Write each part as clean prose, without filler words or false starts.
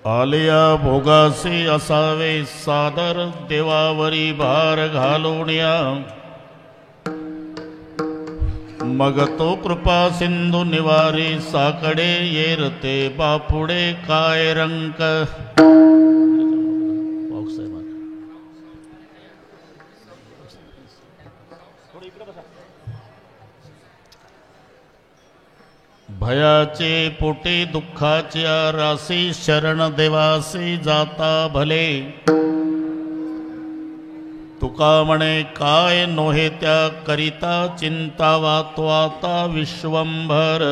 आलिया भोगासी असावे सादर देवावरी भार घालोनिया मग तो कृपा सिंधू निवारी साकडे येरते बापुडे काय रंक भयाचे पोटे दुःखाच्या राशी शरण देवासी जाता भले तुका म्हणे काय नोहे त्या करिता चिंता वातो आता विश्वंभर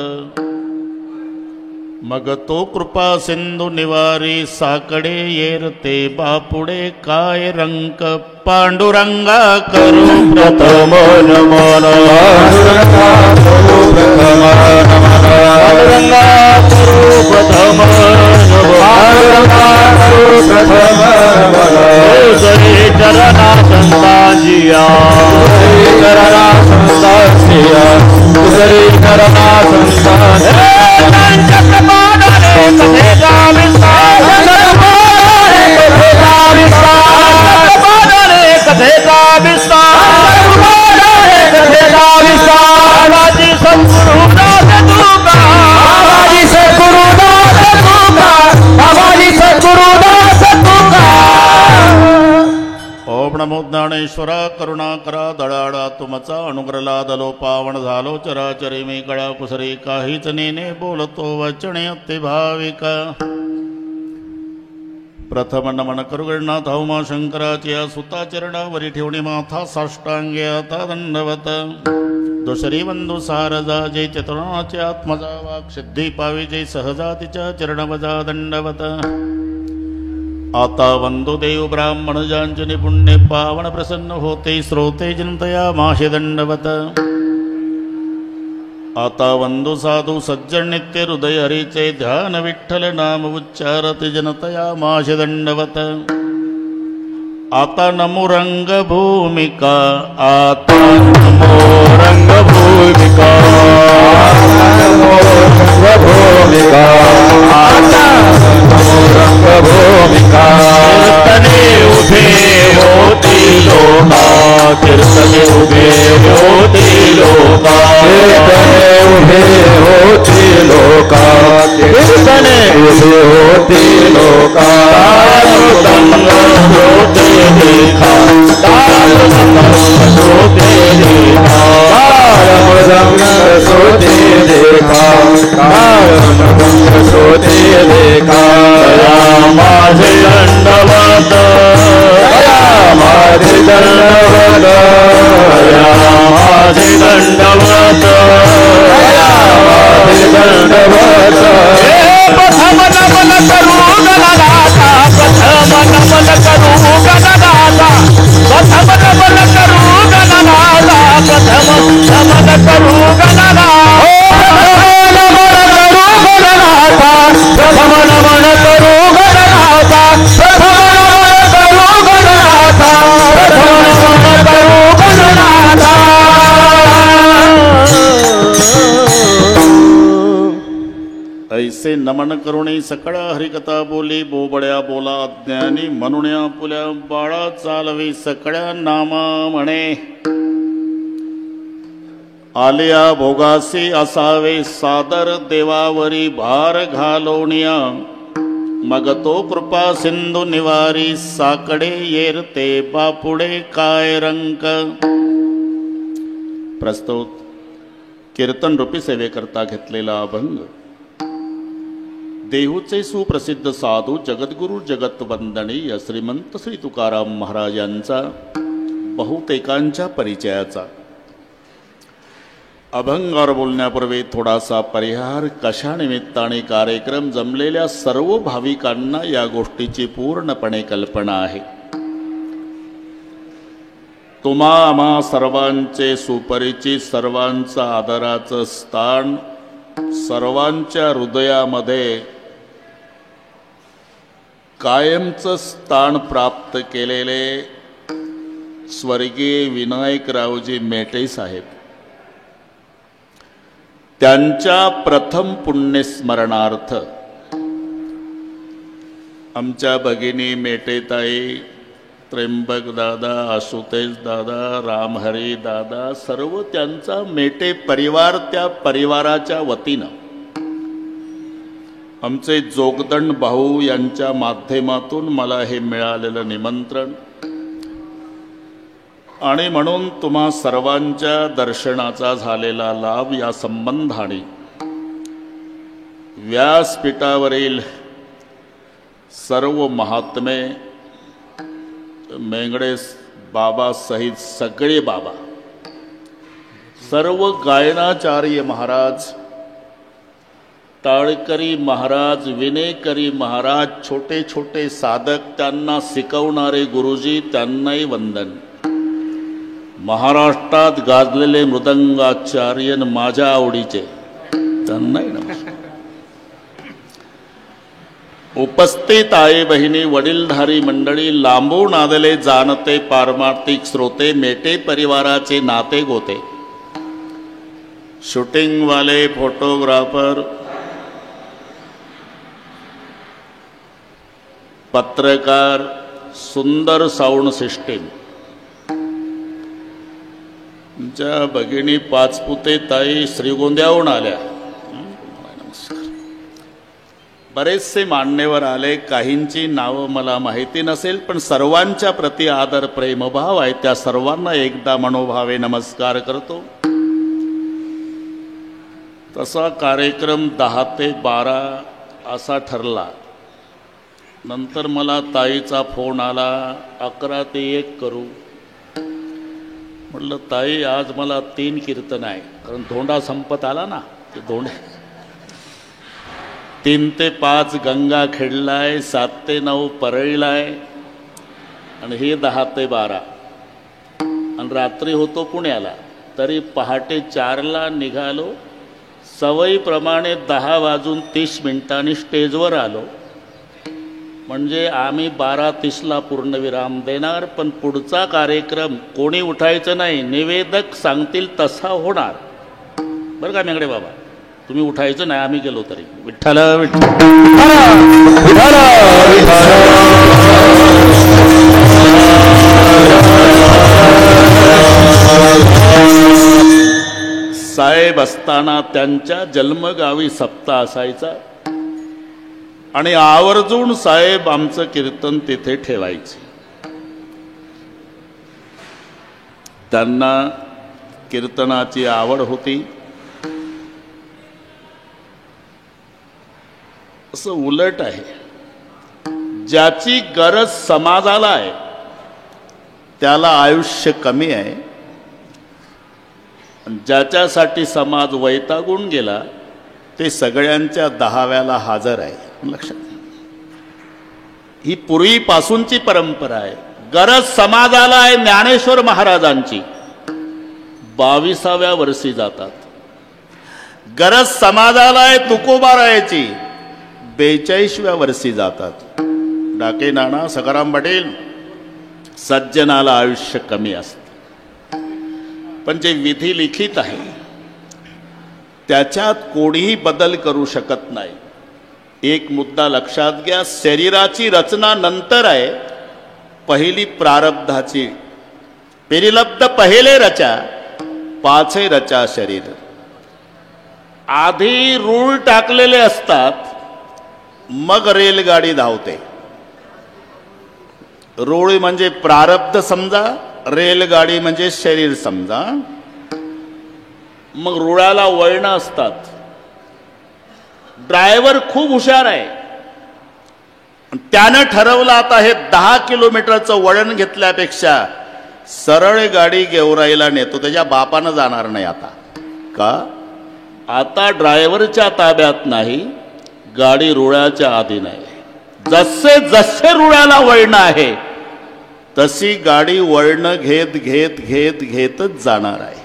मग तो कृपा सिंधू निवारी साकडे येरते बापुडे काय रंक पांडुरंगा करू प्रथम नमन पांडुरंगा करू प्रथम जय चरणा संताजिया चरणा संताजिया जय चरणा संताजिया ओम नमो ज्ञानेश्वरा करुणाकरा दळाळा तुमचा अनुग्रला दलो पावन झालो चराचरी मी कळा कुसरी काहीच नेने बोलतो वचने अति भाविका प्रथम नमन करुगणनाथ उमा शंकराच्या सुता चरणावरी ठेवणी माथा साष्टांगे आता दंडवत दुसरी बंधू सारजा जय चतुर्णाचे आत्मजा वाक सिद्धी पावी जय सहजातीच्या चरणवजा दंडवत आता वंदो देव ब्राह्मण जांजने पुण्य पावन प्रसन्न होते श्रोते जनतया माशे दंडवत आता वंदो साधू सज्जन नित्य हृदय हरीचे ध्यान विठ्ठल नाम उच्चारते जनतया माशे दंडवत आता नमो रंग भूमिका आता नमो रंग भूमिका नमो रंग भूमिका आता नमो रंग भूमिका कीर्तने उभे होती लोका कीर्तने उभे होती लोका कीर्तने उभे होती लोका कीर्तने उभे होती लोका देखा सोते देखा सोते देखा सोते देखा माझे दंडवत माझे दंडवत माझे दंडवत माझे दंडवत प्रथम नमन करू गणनाथा प्रथम नमन करू गणनाथा प्रथम नमन करू गणनाथा प्रथम नमन करू गणनाथा प्रथम नमन करू गणनाथा प्रथम नमन करू गणनाथा प्रथम नमन करू गणनाथा ऐसे नमन करुणी सकळा हरिकथा बोली बोबड्या बोला अज्ञानी म्हणुण्या पुल्या बाळा चालवी सकळ्या नामा म्हणे आलिया भोगासी असावे सादर देवावरी भार घालोनिया मग तो कृपा सिंधू निवारी साकडे येरते बापुडे काय रंक प्रस्तुत कीर्तन रूपी सेवेकरता घेतलेला अभंग देहूचे सुप्रसिद्ध साधू जगद्गुरु जगतवंदनीय श्रीमंत श्री तुकाराम महाराज यांचा बहुतेकांच्या परिचयाचा अभंगावर बोलण्यापूर्वी थोडासा परिहार. कशा निमित्ताने कार्यक्रम जमलेल्या सर्व भाविकांना या गोष्टीची पूर्णपणे कल्पना आहे. तुम्हा आम्हा सर्वांचे सुपरिचित सर्वांचा आदराचं स्थान सर्वांच्या हृदयामध्ये कायमचं स्थान प्राप्त केलेले स्वर्गीय विनायकरावजी मेटे साहेब त्यांच्या प्रथम पुण्यस्मरणार्थ आमच्या भगिनी मेटेताई, त्र्यंबक दादा, आशुतेश दादा, रामहरी दादा, सर्व त्यांचा मेटे परिवार, त्या परिवाराच्या वतीनं आमचे जोगदंड भाऊ यांच्या माध्यमातून मला हे मिळालेलं निमंत्रण आणि म्हणून तुम्हा सर्वांच्या दर्शनाचा झालेला लाभ या संबंधाने व्यासपीठावरील सर्व महात्मे, मेंगडे बाबा सहित सगळे बाबा, सर्व गायनाचार्य महाराज, टाळकरी महाराज, विनेकरी महाराज, छोटे छोटे साधक, त्यांना शिकवणारे गुरुजी, त्यांनाही वंदन. महाराष्ट्रात गाजलेले मृदंगाचार्य माझ्या आवडीचे, त्यांनाही नमस्कार. उपस्थित आई बहिणी, वडीलधारी मंडळी, लांबून आलेले जाणते पारमार्थिक श्रोते, मेटे परिवाराचे नाते गोते, शूटिंगवाले, फोटोग्राफर, पत्रकार, सुंदर साऊंड सिस्टीम, तुमच्या भगिनी पाचपुते ताई श्रीगोंद्याहून आल्या, नमस्कार. बरेचसे मान्यवर आले, काहींची नावं मला माहिती नसेल, पण सर्वांच्या प्रति आदर प्रेमभाव आहे, त्या सर्वांना एकदा मनोभावे नमस्कार करतो. तसा कार्यक्रम 10 ते 12 असा ठरला. नंतर मला ताईचा फोन आला, 11 ते 1 करू. म्हटलं ताई, आज मला 3 कीर्तन आहे, कारण धोंडा संपत आला ना, ते धोंडे 3 ते 5 गंगा खेळलाय, 7 ते 9 परळलाय, आणि हे 10 ते 12, आणि रात्री होतो पुण्याला. तरी पहाटे 4ला निघालो, सवयीप्रमाणे 10:30 स्टेजवर आलो. म्हणजे आम्ही 12:30ला पूर्णविराम देणार, पण पुढचा कार्यक्रम कोणी उठायचं नाही, निवेदक सांगतील तसा होणार, बरं का मेंगडे बाबा. तुम्ही उठायचं नाही, आम्ही गेलो तरी. विठ्ठल साहेब असताना त्यांच्या जन्मगावी सप्ताह असायचा, आणि आवर्जून साहेब आमचं कीर्तन तिथे ठेवायचे. त्यांना कीर्तनाची आवड होती. असं उलट आहे, ज्याची गरज समाजाला आहे त्याला आयुष्य कमी आहे, ज्याच्यासाठी समाज वैतागून गेला ते सगळ्यांच्या 10व्याला हजर आहे. लक्षात, ही पूर्वीपासूनची परंपरा आहे. गरज समाजाला आहे ज्ञानेश्वर महाराजांची, 22व्या वर्षी जातात. गरज समाजाला आहे तुकोबारायाची, 42व्या वर्षी जातात. डाके नाना, सखाराम पाटील, सज्जनाला आयुष्य कमी असतं, पण जे विधी लिखित आहे त्याच्यात कोणीही बदल करू शकत नाही. एक मुद्दा लक्षात घ्या, शरीराची रचना नंतर आहे, पहिली प्रारब्धाची. पेरिलब्ध पहिले रचा, पाचे रचा शरीर. आधी रूळ टाकलेले असतात, मग रेलगाडी धावते. रूळ म्हणजे प्रारब्ध समजा, रेलगाडी म्हणजे शरीर समजा. मग रुळाला वळणं असतात. ड्रायव्हर खूप हुशार आहे, त्यानं ठरवलं आता हे 10 किलोमीटरचं वळण घेतल्यापेक्षा सरळ गाडी गेवराईला नेतो, त्याच्या बापानं जाणार नाही. आता का? आता ड्रायव्हरच्या ताब्यात नाही, गाडी रुळाच्या अधीन आहे. जसे जसे रुळाला वळणं आहे तशी गाडी वळणं घेत घेत घेत घेतच जाणार आहे.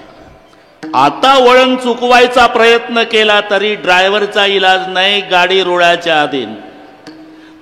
आता वळण चुकवायचा प्रयत्न केला तरी ड्रायव्हरचा इलाज नाही, गाडी रुळाच्या अधीन.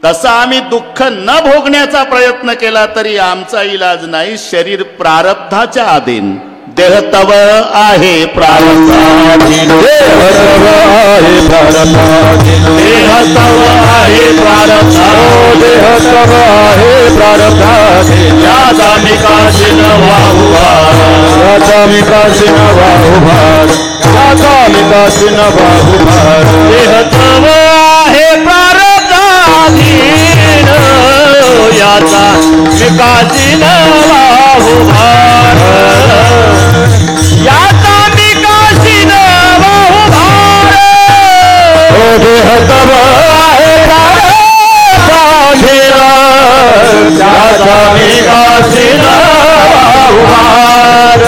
तसा आम्ही दुःख न भोगण्याचा प्रयत्न केला तरी आमचा इलाज नाही, शरीर प्रारब्धाच्या अधीन. देह तव आहे प्रारब्धाधीन, देह तव आहे प्रारब्धाधीन, देह तव आहे प्रारब्धाधीन, देह तव आहे प्रारब्धाधीन याचा मी काशी न वाहू भार याचा मी काशी न वाहू भार याचा मी काशी न वाहू भार देह तव आहे प्रारब्धाधीन याचा मी काशी न वाहू भार याचा मी काशी न वाहू भार ओ देह तव आहे प्रारब्धाधीन याचा मी काशी न वाहू भार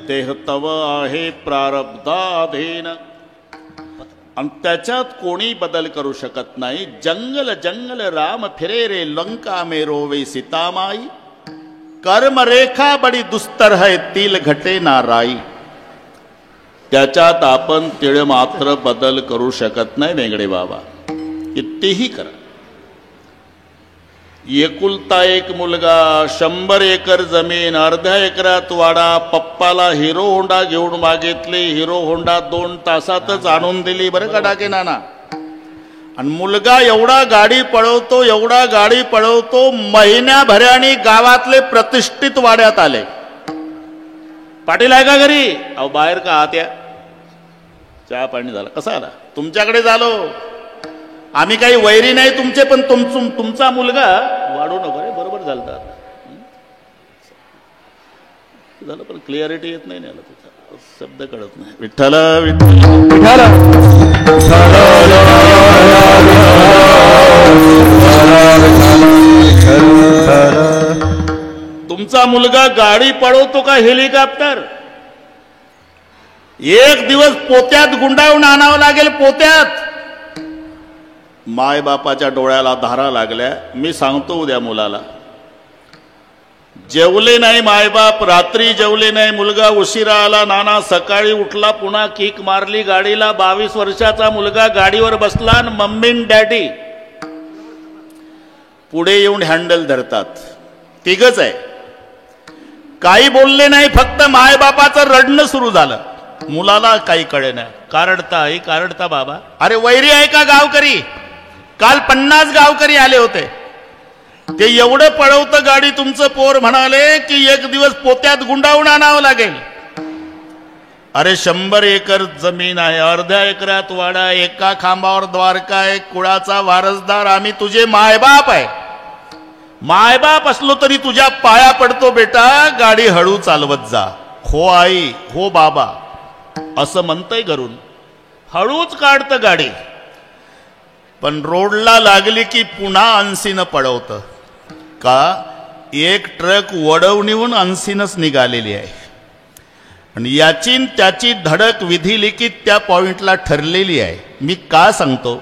देह तव आहे प्रारब्धाधीन आणि त्याच्यात कोणी बदल करू शकत नाही. जंगल जंगल राम फिरे रे लंका में रोवे सीतामाई कर्म रेखा बडी दुस्तर है तिल घटे ना राई. त्याच्यात आपण तिळ मात्र बदल करू शकत नाही वेंगडे बाबा, कितीही करा. एकुलता एक मुलगा, 100 एकर जमीन, अर्ध्या एकरात वाडा, पप्पाला हिरो होंडा घेऊन मागितली, हिरो होंडा 2 तासातच आणून दिली बरं का डाके नाना. आणि मुलगा एवढा गाडी पळवतो एवढा गाडी पळवतो, महिन्याभराने गावातले प्रतिष्ठित वाड्यात आले. पाटील आहे का घरी? अहो बाहेर का आत या, चहा पाणी झालं. कसा आला? तुमच्याकडे झालो, आम्ही काही वैरी नाही तुमचे, पण तुमचा मुलगा वाढू नको रे. बरोबर झालं झालं, पण क्लिअरिटी येत नाही ना, शब्द कळत नाही. विठ्ठल विठ्ठल तुमचा मुलगा गाडी पळवतो का हेलिकॉप्टर? एक दिवस पोत्यात गुंडाळून आणावं लागेल. पोत्यात माय बापाच्या डोळ्याला धारा लागल्या. मी सांगतो उद्या मुलाला, जेवले नाही मायबाप, रात्री जेवले नाही, मुलगा उशिरा आला, नाना सकाळी उठला, पुन्हा किक मारली गाडीला. 22 वर्षाचा मुलगा गाडीवर बसला आणि मम्मी डॅडी पुढे येऊन हँडल धरतात. तिघच आहे, काही बोलले नाही, फक्त मायबापाचं रडणं सुरू झालं. मुलाला काही कळे नाही. कारडता आई कारडता बाबा. अरे वैरी आहे का गावकरी? काल 50 गावकरी आले होते. ते एवढं पळवतं गाडी तुमचं पोर, म्हणाले की एक दिवस पोत्यात गुंडाळून आणावं लागेल. अरे 100 एकर जमीन आहे, अर्ध्या एकरात वाडा, एका खांबावर द्वारका आहे, कुळाचा वारसदार आम्ही तुझे मायबाप आहे. मायबाप असलो तरी तुझ्या पाया पडतो बेटा, गाडी हळू चालवत जा. हो आई हो बाबा असं म्हणतंय घरून, हळूच काढतं गाडी. पण रोडला लागली की पुन्हा 80 पळवतं का? एक ट्रक वडवणीहून 80 निघालेली आहे. आणि याची त्याची धडक विधी लिखित त्या पॉइंटला ठरलेली आहे. मी का सांगतो?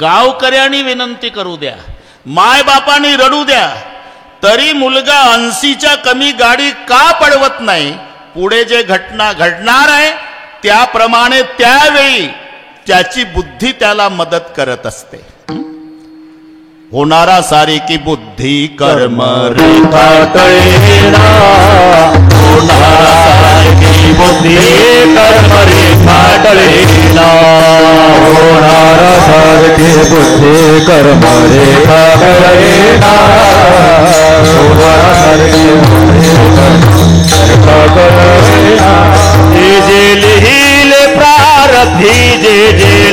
गावकऱ्यांनी विनंती करू द्या, मायबापांनी रडू द्या, तरी मुलगा 80च्या कमी गाडी का पळवत नाही? पुढे जे घटना घडणार आहे त्याप्रमाणे त्यावेळी त्याची बुद्धी त्याला मदत करत असते. होणारा सारी की बुद्धी कर्म रेखा तळेना, होणारा सारी की बुद्धी कर्म रेखा तळेना, होणारा सारी की बुद्धी कर्म रेखा तळेना, होणारा सारी की बुद्धी रेखा तळेना. जे लिहिले प्रारब्धी, जे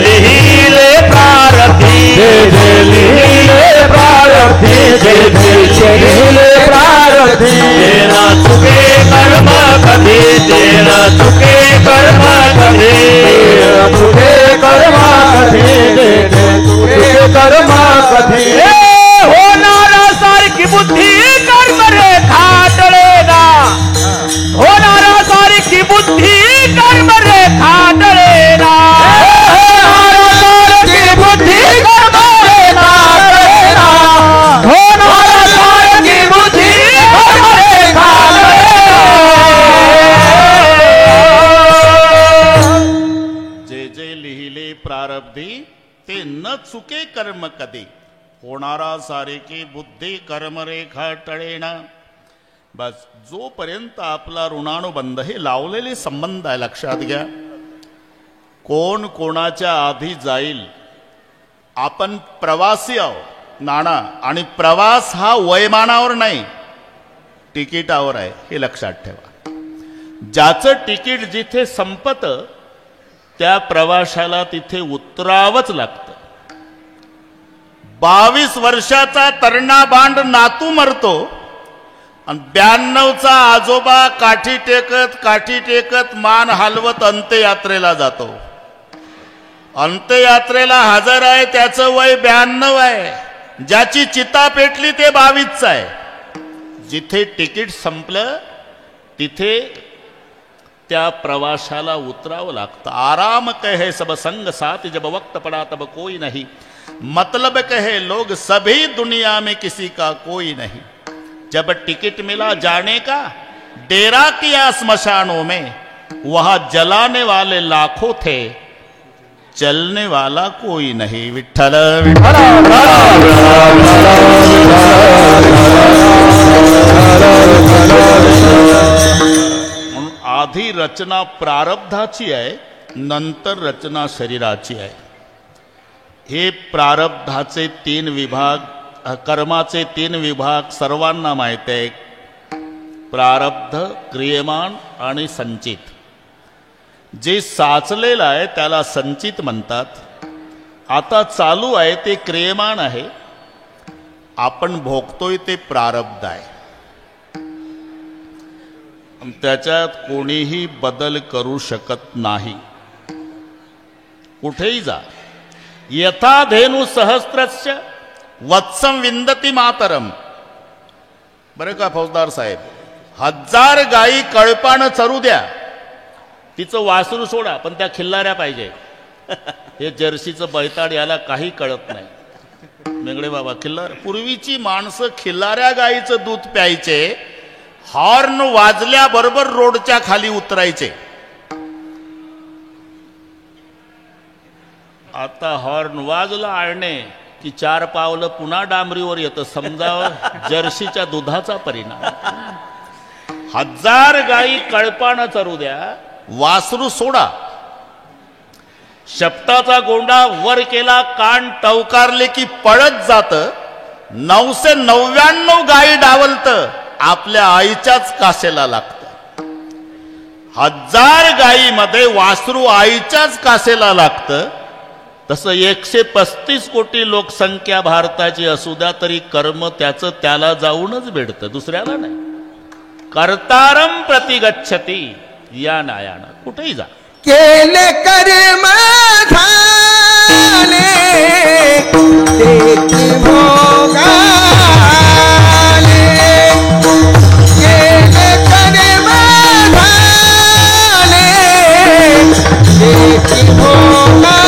लिहिले प्रारब्धी, जे लिहिले प्रारब्धी, जे लिहिले प्रारब्धी, तेरा चुके कर्म कधी, तेरा चुके कर्म कधी, तुझे कर्म कधी, तुझे कर्म कधी. होणारा सारखी बुद्धी कर्म रेखा तळेना, होणारा सारखी बुद्धी कर्म रेखा तळेना, बुद्धी कर्म रेखा तळेना, होणारा सारखी बुद्धी कर्म रेखा तळेना. जे जे लिहिले प्रारब्धी ते न चुके कर्म कधी, होणारा सारे की बुद्धी कर्म रेखा टळेना. बस जोपर्यंत आपला ऋणानुबंध हे लावलेले संबंध आहे, लक्षात घ्या. कोण कोणाच्या आधी जाईल. आपण प्रवासी आहोत नाना, आणि प्रवास हा वयमानावर नाही, तिकिटावर आहे, हे लक्षात ठेवा. ज्याचं तिकीट जिथे संपतं त्या प्रवाशाला तिथे उतरावंच लागतं. 22 वर्षाचा तरणा बांड नातू मरतो आणि 92चा आजोबा काठी टेकत मान हलवत अंत्ययात्रेला जातो. अंत्ययात्रेला हजर आहे, त्याचं वय 92 आहे. ज्याची चिता पेटली ते 22चं आहे. जिथे तिकीट संपलं तिथे त्या प्रवाशाला उतरावं लागतं. आराम कहे सब संग साथ, जब वक्त पड़ा तब कोई नहीं. मतलब कहे लोग सभी, दुनिया में किसी का कोई नहीं. जब टिकट मिला जाने का, डेरा किया स्मशानों में, वहां जलाने वाले लाखों थे, चलने वाला कोई नहीं. विठ्ठल आधी रचना प्रारब्धाची आहे, नंतर रचना शरीराची आहे. हे प्रारब्धाचे 3 विभाग, कर्माचे 3 विभाग सर्वांना माहिती आहे. प्रारब्ध, क्रियमान आणि संचित. जे साचलेलं आहे त्याला संचित म्हणतात. आता चालू आहे ते क्रियमान आहे. आपण भोगतोय ते प्रारब्ध आहे. त्याच्यात कोणीही बदल करू शकत नाही. कुठेही जा. यथा धेनु सहस्त्रस्य वत्सम विंदती मातरम. बरं का फौजदार साहेब, 1000 गायी कळपानं चरू द्या, तिचं वासरू सोडा, पण त्या खिल्लाऱ्या पाहिजे. हे जर्सीचं बैताड याला काही कळत नाही. मेंगडे बाबा, खिल्लार पूर्वीची माणसं खिल्लाऱ्या गायीचं दूध प्यायचे. हॉर्न वाजल्याबरोबर रोडच्या खाली उतरायचे. आता हॉर्न वाजला आळणे की 4 पावलं पुन्हा डांबरीवर येतं. समजावं जर्सीच्या दुधाचा परिणाम. 1000 गायी कळपानं चरू द्या, वासरू सोडा. शब्दाचा गोंडा वर केला, कान टवकारले की पळत जात. 999 गायी डावलत, आपल्या आईच्याच कासेला लागतं. 1000 गायीमध्ये वासरू आईच्याच कासेला लागतं. तसं 135 कोटी लोकसंख्या भारताची असू द्या तरी कर्म त्याचं त्याला जाऊनच भेटतं, दुसऱ्याला नाही. कर्तारम प्रतिगच्छती या नायानं. कुठेही जा. केले कर्म झाले तेची भोगाले. केले कर्म झाले तेची भोगाले.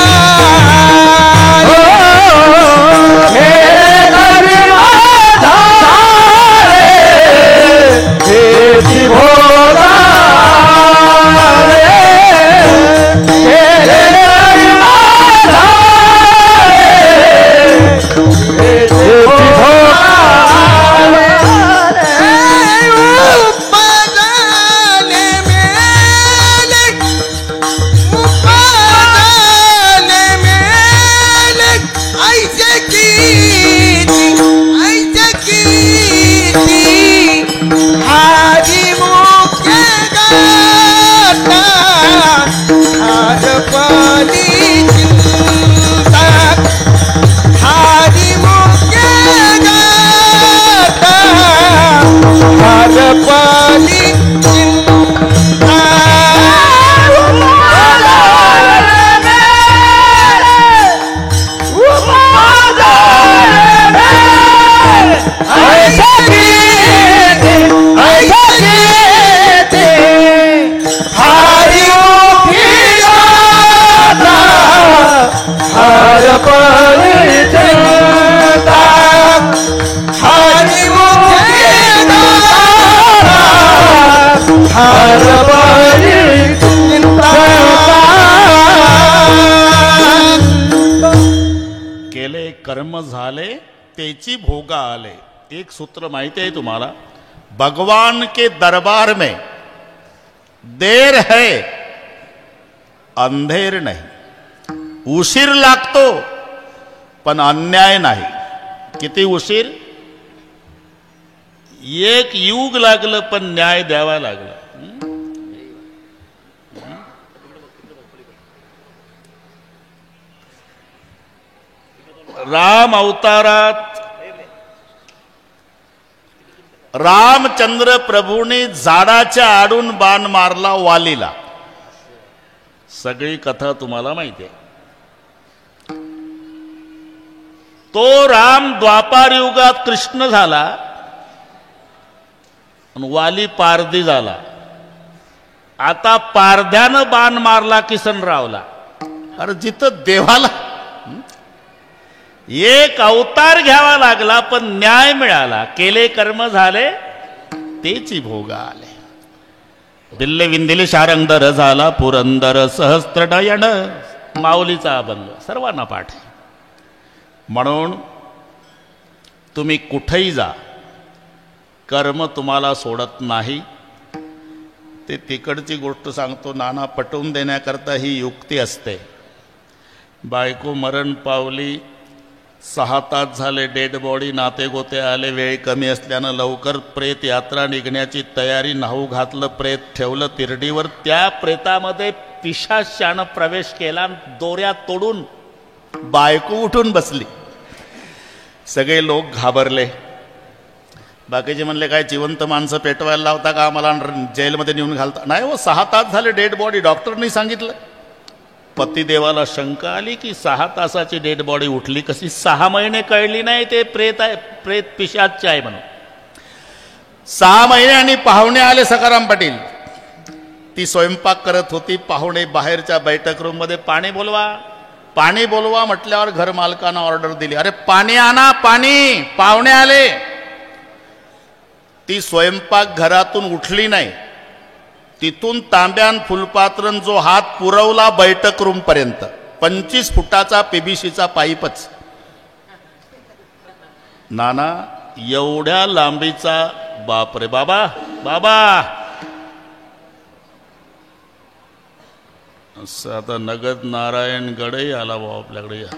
केले कर्म झाले तेची भोगा आले. एक सूत्र माहिती आहे तुम्हाला. भगवान के दरबार में देर है, अंधेर नाही. उशीर लागतो पण अन्याय नाही. किती उशीर? एक युग लागलं पण न्याय द्यावा लागला. राम अवतारात रामचंद्र प्रभूने झाडाच्या आडून बाण मारला वालीला. सगळी कथा तुम्हाला माहिती आहे. तो राम द्वापार युगात कृष्ण झाला आणि वाली पारधी झाला. आता पारध्यानं बाण मारला किसनरावला. अरे जिथं देवाला एक अवतार घ्यावा लागला पण न्याय मिळाला. केले कर्म झाले तेची भोग आले. दिल्ले विंदिले शारंगधर झाला पुरंदर सहस्त्रनयन. माऊलीचा अभंग सर्वांना पाठ आहे. म्हणून तुम्ही कुठेही जा, कर्म तुम्हाला सोडत नाही. ते तिकडची गोष्ट सांगतो. नाना पटवून देण्याकरता ही युक्ती असते. बायको मरण पावली, 6 तास झाले डेड बॉडी, नाते गोते आले, वेळ कमी असल्यानं लवकर प्रेत यात्रा निघण्याची तयारी. न्हाऊ घातलं, प्रेत ठेवलं तिरडीवर. त्या प्रेतामध्ये पिशाच्यानं प्रवेश केला. दोऱ्या तोडून बायको उठून बसली. सगळे लोक घाबरले. बाकीचे म्हणले काय जिवंत माणसं पेटवायला लावता का, आम्हाला जेलमध्ये नेऊन घालता? नाही हो, 6 तास झाले डेड बॉडी, डॉक्टरनी सांगितलं. पतिदेवाला शंका आली की 6 तासाची डेड बॉडी उठली कशी? 6 महिने कळली नाही ते प्रेत आहे, प्रेत पिशाच आहे म्हणून. 6 महिने आणि पाहुणे आले. सखाराम पाटील ती स्वयंपाक करत होती. पाहुणे बाहेरच्या बैठक रूम मध्ये पाणी बोलवा, पाणी बोलवा म्हटल्यावर घर मालकानं ऑर्डर दिली. अरे पाणी आणा, पाणी, पाहुणे आले. ती स्वयंपाक घरातून उठली नाही. तिथून तांब्यान फुलपात्रन जो हात पुरवला बैठक रूम पर्यंत, 25 फुटाचा पीबीसीचा पाईपच. नाना एवढ्या लांबीचा, बापरे बाबा, बाबा असं. आता नगद नारायण गडे आला भाऊ आपल्याकडे. या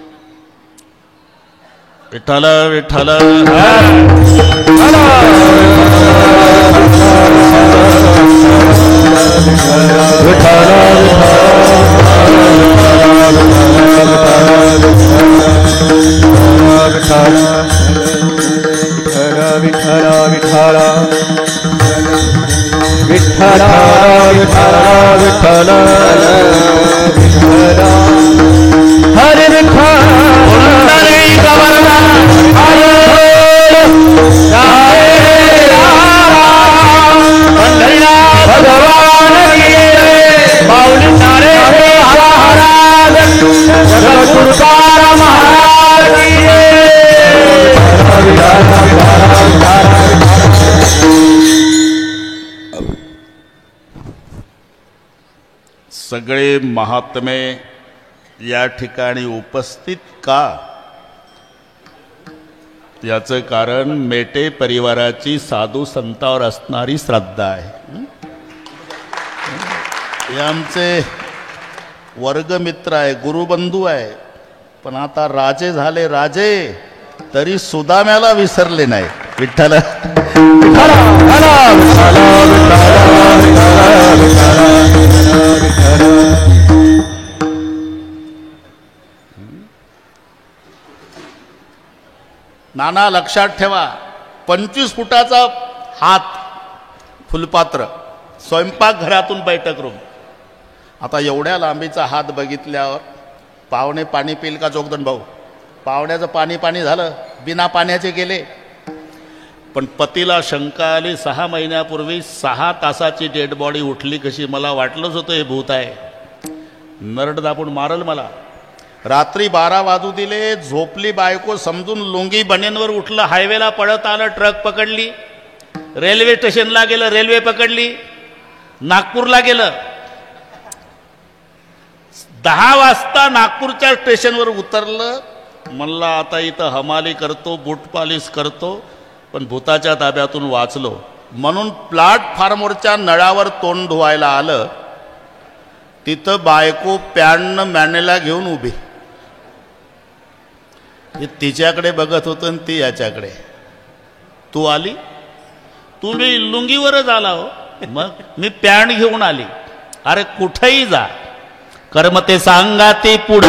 विठ्ठल विठ्ठल. हरे सगळे महात्मे या ठिकाणी उपस्थित का? याचं कारण मेटे परिवाराची साधू संतांवर असणारी श्रद्धा आहे. हे आमचे वर्गमित्र आहे, गुरुबंधू आहे. पण आता राजे झाले, राजे तरी सुदाम्याला विसरले नाही. विठ्ठल नाना लक्षात ठेवा. 25 फुटाचा हात फुलपात्र, स्वयंपाक घरातून बैठक रूम. आता एवढ्या लांबीचा हात बघितल्यावर पाहुणे पाणी पिल का जोगदंड भाऊ? पाहुण्याचं पाणी पाणी झालं, बिना पाण्याचे गेले. पण पतीला शंका आली. 6 महिन्यापूर्वी 6 तासाची डेड बॉडी उठली कशी? मला वाटलंच होतं हे भूत आहे, नरड दाबून मारल मला. रात्री 12 वाजू दिले. झोपली बायको समजून लुंगी बनेनवर उठलं. हायवेला पळत आलं, ट्रक पकडली. रेल्वे स्टेशनला गेलं, रेल्वे पकडली. नागपूरला गेलं. 10 वाजता नागपूरच्या स्टेशनवर उतरलं. म्हणलं आता इथं हमाली करतो, बूट पॉलिश करतो, पण भूताच्या ताब्यातून वाचलो. म्हणून प्लॅटफॉर्मवरच्या नळावर तोंड धुवायला आलं, तिथं बायको पॅननं मॅनेला घेऊन उभी, तिच्याकडे बघत होतं आणि ती याच्याकडे. तू आली, तू मी लुंगीवरच आला हो, मग मी पॅन्ट घेऊन आली. अरे कुठेही जा, कर्म ते सांगा ते पुढे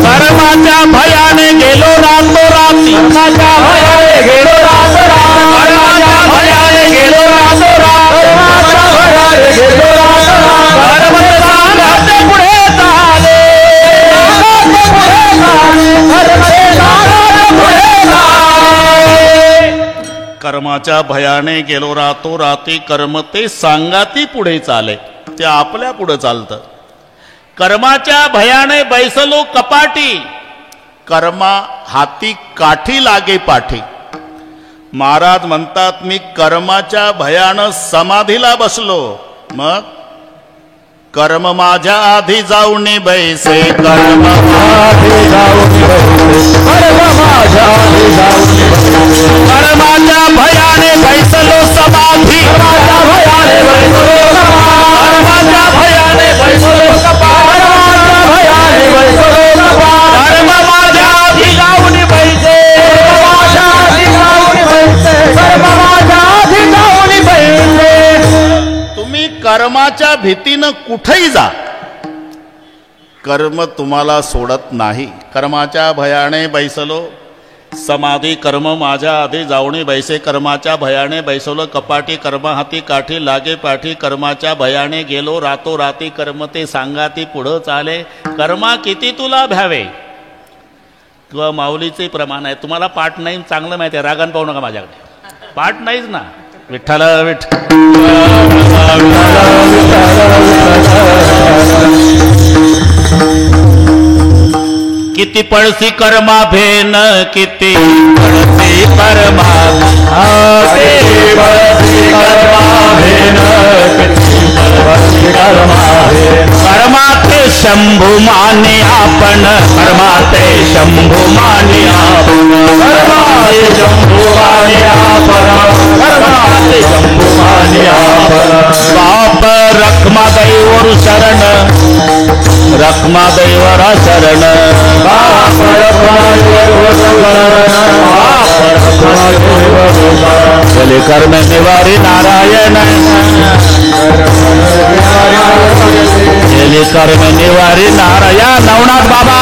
कर्माच्या भयाने गेलो रातो राती, कर्माच्या भयाने गेलो रातो राती, कर्माच्या भयाने गेलो रातो राती, कर्माच्या भयाने गेलो रातो राती, कर्म ते सांगा ते पुढे चाले, कर्माच्या भयाने गेलो रातो राती, कर्म ते सांगाती पुढे चाले. ते आपल्या पुढे चालतं. कर्माच्या भयाने बैसलो कपाटी, कर्मा हाती काठी लागे पाठी. महाराज म्हणतात मी कर्माच्या भयानं समाधीला बसलो, मग कर्म माझ्या आधी जाऊन बैसे, कर्म आधी जाऊन बैसे, कर्म माझ्या आधी जाऊन बैसे, कर्माच्या भयाने बैसलो समाधी, कर्माच्या भयाने बैसलो समाधी, कर्माच्या भयाने बैसलो समाधी, कर्माच्या भयाने बैसलो समाधी, कर्म माझ्या आधी जाऊन बैसे, कर्म माझ्या आधी जाऊन बैसे, कर्म माझ्या आधी जाऊन बैसे. तुम्ही कर्माच्या भीतीनं कुठेही जा, कर्म तुम्हाला सोडत नाही. कर्माच्या भयाने बैसलो समाधी, कर्म माझ्या आधी जाऊनी बैसे, कर्माच्या भयाने बैसलो कपाटी, कर्म हाती काठी लागे पाठी, कर्माच्या भयाने गेलो रातो राती, कर्म ते सांगाती पुढं चाले. कर्मा किती तुला भ्यावे, किंवा माऊलीचे प्रमाण आहे. तुम्हाला पाठ नाही, चांगलं माहिती आहे, रागान पाहू नका माझ्याकडे, पाठ नाहीच ना. विठ्ठल विठ्ठल किती पळसी कर्मा भेन, किती पळसी कर्मा भेन, कर्माते शंभू माने आपण, कर्माते शंभू माने आपण, कर्माते शंभू माने आपण, कर्माते शंभू माने आपण. बाप रखमा दैवर शरण, रखमा दैवर शरण, बाप रखमा दैवर शरण, बाप रखमा दैवर शरण. चले कर्म निवारी नारायण, चले कर्म निवारी नारायण. नवनाथ बाबा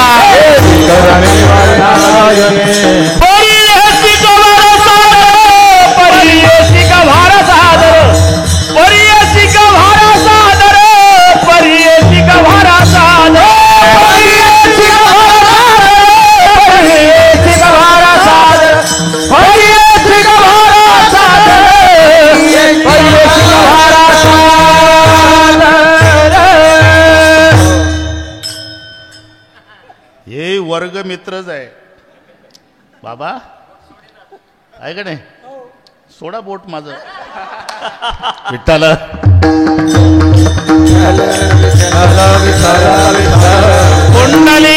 हे वर्ग मित्रच आहे बाबा, आहे का नाही? सोडा बोट माझं. विठ्ठल कुंडली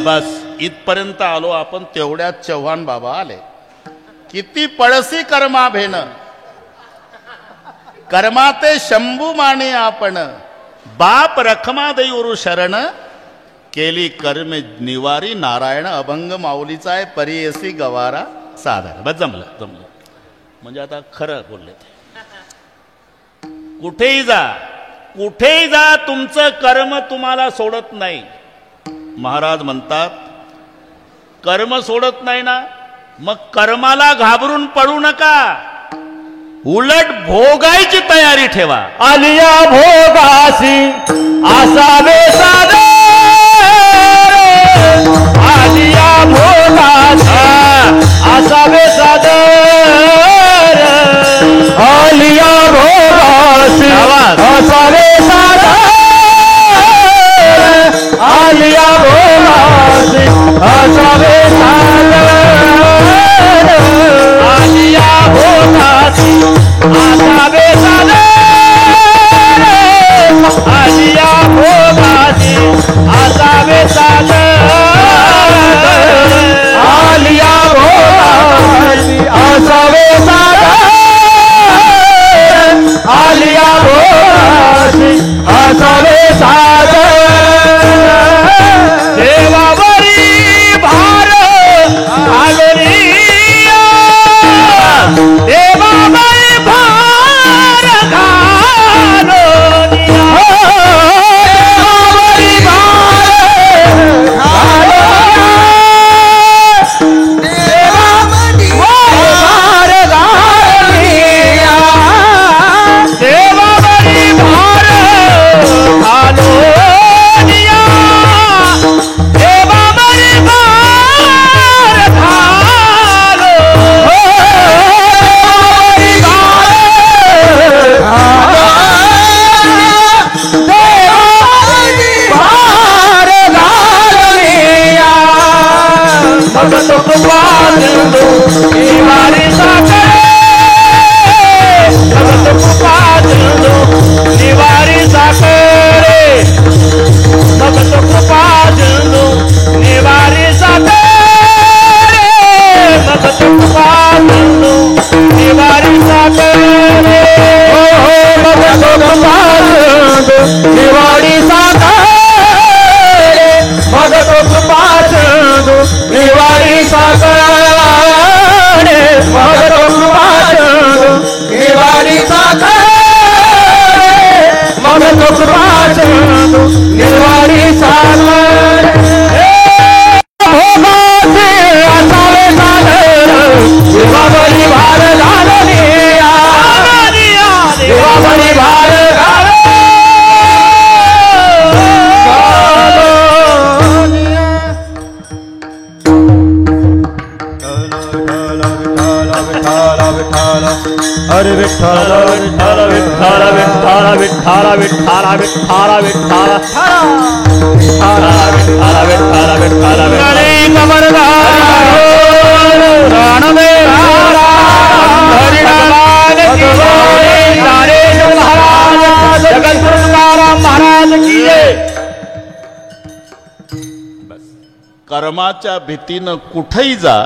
बस इथपर्यंत आलो आपण. तेवढ्यात चव्हाण बाबा आले. किती पळसी कर्मा भेन, कर्माते शंभू माने आपण, बाप रखमा दैवरु शरण, केली कर्म निवारी नारायण. अभंग माऊलीचा आहे, परियसी गवारा साधार. बस जमलं जमलं. म्हणजे आता खरं बोलले ते. कुठेही जा, कुठेही जा, तुमचं कर्म तुम्हाला सोडत नाही. महाराज म्हणतात कर्म सोडत नाही ना, मग कर्माला घाबरून पडू नका, उलट भोगायची तयारी ठेवा. आलिया भोगासी आसावे सादर, आलिया भोगासी आसावे सादर, आलिया भोगासी आसावे सादर, आलिया भोगासी आसावे सादर, आलिया भोगासी आसावे सादर. निर्वाणी सागर भोगाचे असावे सादर देवावरी भार घालनिया देवावरी भार हरे विठ्ठल विठ्ठल विठ्ठल विठ्ठल विठ्ठल विठ्ठल विठ्ठल विठ्ठल विठ्ठल विठ्ठल विठ्ठल हरे कमरदार राणदेव हरिनाम महाराज जगद्गुरु तुकाराम महाराज की जय. कर्माच्या भीतीनं कुठेही जा,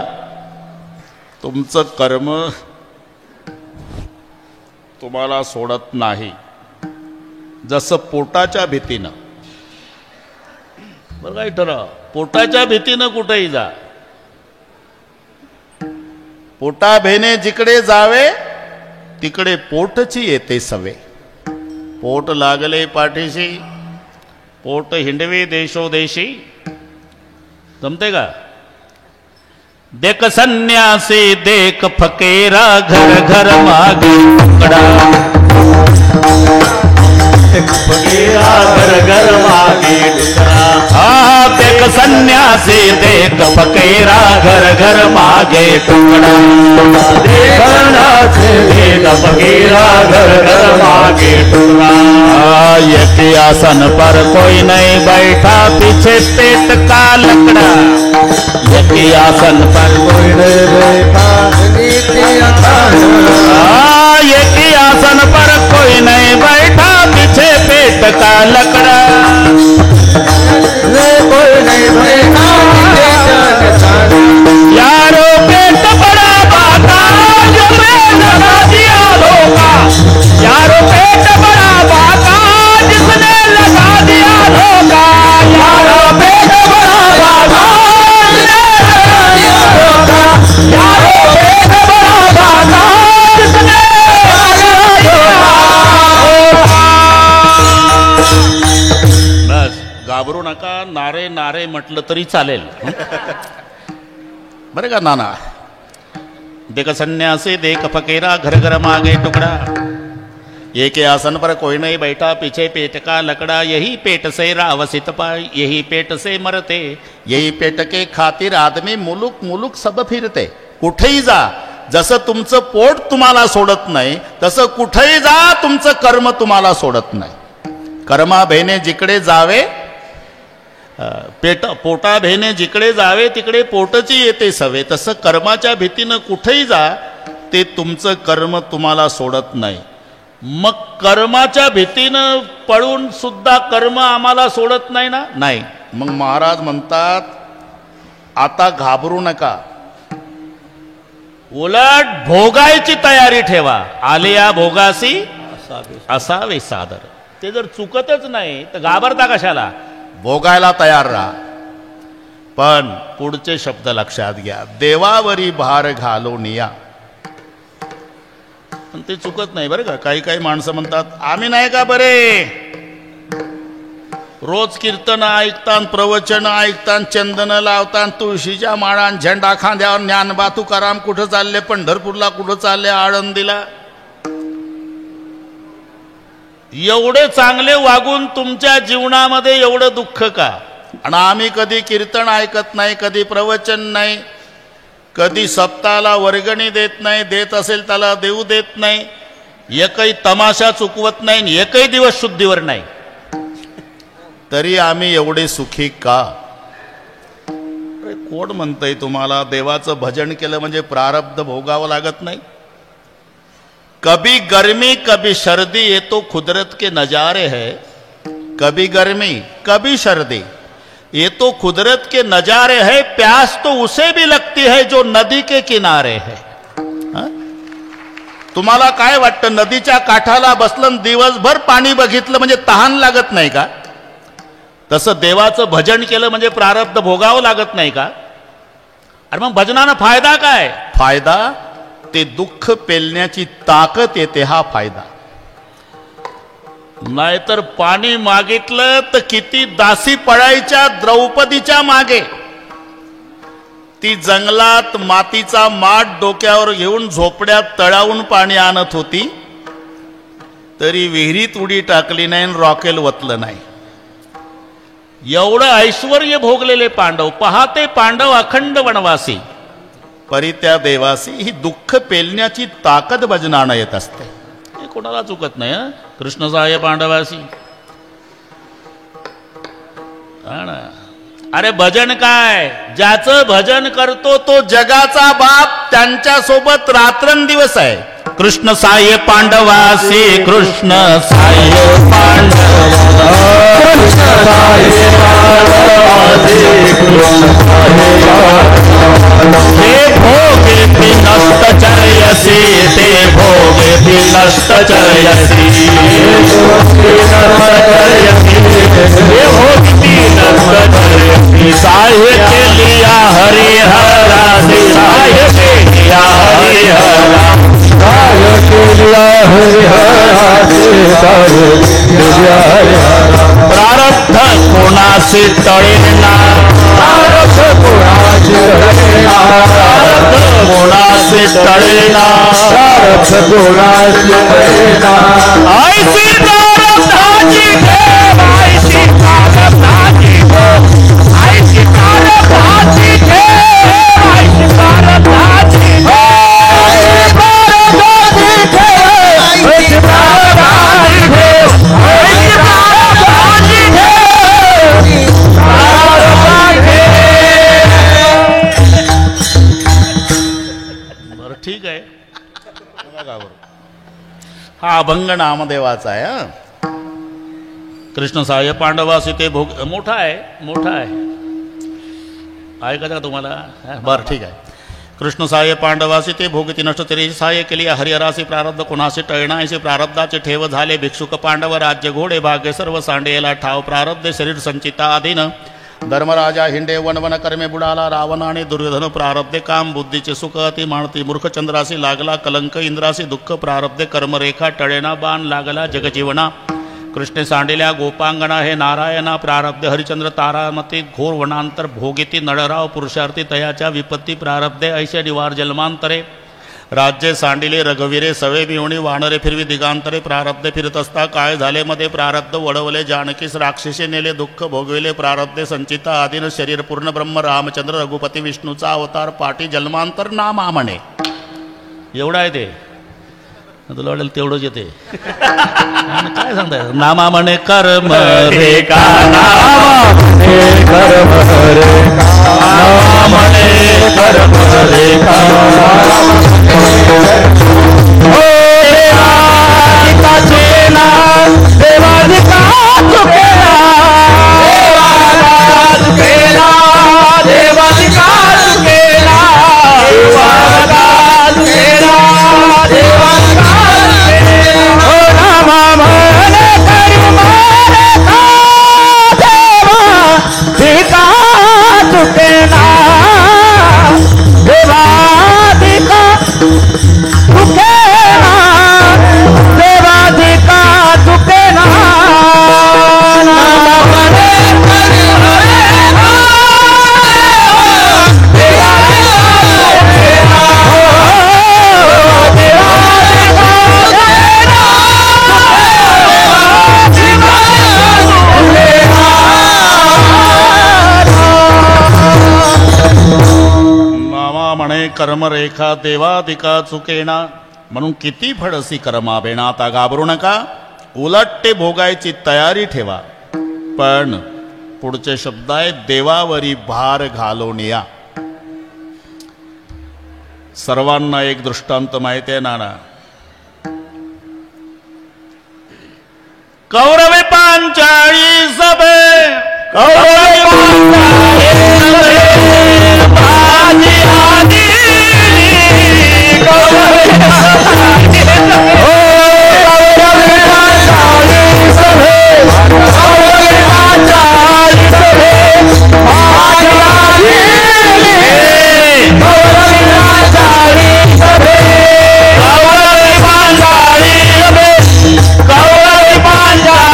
तुमचं कर्म तुम्हाला सोडत नाही. जसं पोटाच्या भीतीनं, बरं काय ठरव, पोटाच्या भीतीनं कुठेही जा. पोटा भेने जिकडे जावे तिकडे पोटची येते सवे. पोट लागले पाठीशी, पोट हिंडवे देशोदेशी. जमते का? देख सन्यासी देख फकीरा घर घर मागे टुकड़ा. फकीरा घर घर मागे टुकड़ा. हाँ देख सन्यासी देख फकीरा घर घर मागे टुकड़ा. देख सन्यासी देख फकीरा घर घर मागे टुकड़ा. एक आसन पर कोई नहीं बैठा, पीछे पेट का लकड़ा. एक आसन पर कोई नहीं बैठा, एक आसन पर कोई नहीं बैठा, पीछे पेट का लकड़ा. कोई नहीं बैठा यारो पेट बड़ा बाता जो मैं लगा दिया धोखा. यारो पेट बड़ा बाता जिसने लगा दिया धोखा. यारो पेट बड़ा बाता बस घाबरू नका. नारे नारे म्हटलं तरी चालेल. बरं का नाना. देख सन्यासी देख फकीरा घर घर मागे टुकड़ा. एक आसन पर कोई नहीं बैठा, पीछे पेट का लकड़ा. यही पेट से रावसित पाए, यही पेट से मरते. यही पेट के खातिर आदमी मुलुक मुलुक सब फिरते. कुठेही जा, जसं तुमचं पोट तुम्हाला सोडत नाही, तसं कुठेही जा तुमचं कर्म तुम्हाला सोडत नाही. कर्मा भेने जिकडे जावे, पोटा भेने जिकडे जावे तिकडे पोटची येते सवे. तसं कर्माच्या भीतीनं कुठेही जा, ते तुमचं कर्म तुम्हाला सोडत नाही. मग कर्माच्या भीतीनं पळून सुद्धा कर्म आम्हाला सोडत नाही ना. नाही. मग महाराज म्हणतात, आता घाबरू नका, उलट भोगायची तयारी ठेवा. आलिया भोगासी असावे सादर. ते जर चुकतच नाही तर घाबरता कशाला? भोगायला तयार राहा. पण पुढचे शब्द लक्षात घ्या. देवावरी भार घालूनिया. पण ते चुकत नाही बरं का. काही काही माणसं म्हणतात, आम्ही नाही का बरे, रोज कीर्तन ऐकतान, प्रवचन ऐकतान, चंदन लावतान, तुळशीच्या माळान, झेंडा खांद्यावर, ज्ञानबा तुकाराम कुठं चालले, पंढरपूरला कुठं चालले, आळंदीला. एवढे चांगले वागून तुमच्या जीवनामध्ये एवढं दुःख का? आणि आम्ही कधी कीर्तन ऐकत नाही, कधी प्रवचन नाही, कधी सप्ताहाला वर्गणी देत नाही, देत असेल त्याला देऊ देत नाही, एकही तमाशा चुकवत नाही, एकही दिवस शुद्धीवर नाही, तरी आम्ही एवढे सुखी का? कोण म्हणतंय तुम्हाला देवाचं भजन केलं म्हणजे प्रारब्ध भोगावं लागत नाही? कभी गर्मी कभी सर्दी, ये तो कुदरत के नजारे हैं. कभी गर्मी कभी सर्दी, ये तो कुदरत के नजारे हैं. प्यास तो उसे भी लगती है जो नदी के किनारे है. तुम्हाला काय वाटतं, नदीच्या काठाला बसलं दिवसभर पाणी बघितलं म्हणजे तहान लागत नाही का? तसं देवाचं भजन केलं म्हणजे प्रारब्ध भोगावं लागत नाही का? अरे मग भजनानं फायदा काय? फायदा ते दुःख पेलण्याची ताकद येते, हा फायदा. नाहीतर पाणी मागितलं तर किती दासी पळायच्या द्रौपदीच्या मागे. ती जंगलात मातीचा माठ डोक्यावर घेऊन झोपड्यात तळावून पाणी आणत होती, तरी विहिरीत उडी टाकली नाही, रॉकेल वतलं नाही. एवढं ऐश्वर्य भोगलेले पांडव, पहाते पांडव अखंड वनवासी, परित्या देवासी, ही दुःख पेलण्याची ताकद भजनानं येत असते. हे कोणाला चुकत नाही. कृष्ण सहाय्य पांडवासी. अरे भजन काय, ज्याचं भजन करतो तो जगाचा बाप, त्यांच्या सोबत रात्रंदिवस आहे. कृष्ण सहाय्य पांडवासी, कृष्ण सहाय्य ते भोगे नष्ट चरयसी, ते भोगे नष्ट चरयसी, साह्य के लिया हरिहरा, साह्य के लिया हरिहरा, साह्य के लिया हरिहरा, प्रारब्ध कोणासी टळेना, प्रारब्ध कोणासी टळेना, कोणासी टळेना, प्रारब्ध कोणासी टळेना. ऐसी प्रारब्धाची ठेव, ऐसी प्रारब्धाची ठेव, ऐसी प्रारब्धाची ठेव, ऐसी प्रारब्धाची ठेव, प्रारब्धाची ठेव, ऐसी प्रारब्धाची ठेव, ऐसी प्रारब्धाची ठेव, प्रारब्धाची ठेव. बरं ठीक आहे. हा अभंग नामदेवाचा आहे. कृष्ण सहाय्य पांडवासी ते भोग, मोठा आहे, मोठा आहे. ऐका का तुम्हाला? बरं ठीक आहे. कृष्ण सहाय्य पांडवासी ते भोगती नष्ट तरी सहाय्य केली, हरिहरासी प्रारब्ध कोणासी टळणायसी, प्रारब्धाचे ठेव झाले भिक्षुक पांडव, राज्य घोडे भाग्य सर्व सांडेला ठाव, प्रारब्ध शरीर संचिता आधीन, धर्मराजा हिंडे वनवन कर्मे बुडाला, रावण आणि दुर्योधन प्रारब्धे काम, बुद्धीचे सुख अति माणती, मूर्ख चंद्रासी लागला कलंक, इंद्रासी दुःख, प्रारब्धे कर्मरेखा टळेना, बाण लागला जगजीवना, कृष्णे सांडिल्या गोपांगणा, हे नारायणा, प्रारब्धे हरिचंद्र तारामती, घोर वनांतर भोगिती, नळराव पुरुषार्थी तयाच्या विपत्ती, प्रारब्धे ऐशे निवार जन्मांतरे, राज्य सांडिले रघुवीरे, सवे मिळवणी वानरे फिरवी दिगांतरे, प्रारब्धे फिरत असता काय झाले मध्ये, प्रारब्ध वडवले जानकीस, राक्षसे नेले दुःख भोगविले, प्रारब्धे संचिता आधीन, शरीर पूर्ण ब्रह्म रामचंद्र रघुपती विष्णूचा अवतार, पाठी जन्मांतर नामा म्हणे. एवढं आहे ते. तुला वाटेल तेवढंच येते. काय सांगताय? नामा म्हणे कर्म रे का, नामा कर्म रे का, म्हणे कर्म रे का, देवाधिका चुकेला, देवाधिका देवाधिका चुकेला, देवाधिका देवाधिका चुकेला, नामा म्हणे कर्म रे का, देवाधिका चुकेला, देवाधिका चुकेला, देवाधिका चुकेला, नामा म्हणे कर्म रे का, कर्मरेखा देवाधिका चुकेना, म्हणून किती फडसी कर्मा बेणा, आता घाबरू नका, उलट ते भोगायची तयारी ठेवा. पण पुढचे शब्द आहे, देवावरी भार घालून या. सर्वांना एक दृष्टांत माहिती आहे नाना. कौरवे पांचाळी सभे, कौरवे पांचाळी सभे, बाजी आदी, कौरवे पांचाळी सभे, कौरवे पांचाळी सभे, कौरवे पांचाळी सभे, बाजी आदी, कौरवे पांचाळी सभे, कौरवे पांचाळी सभे, कौरवे पांचाळी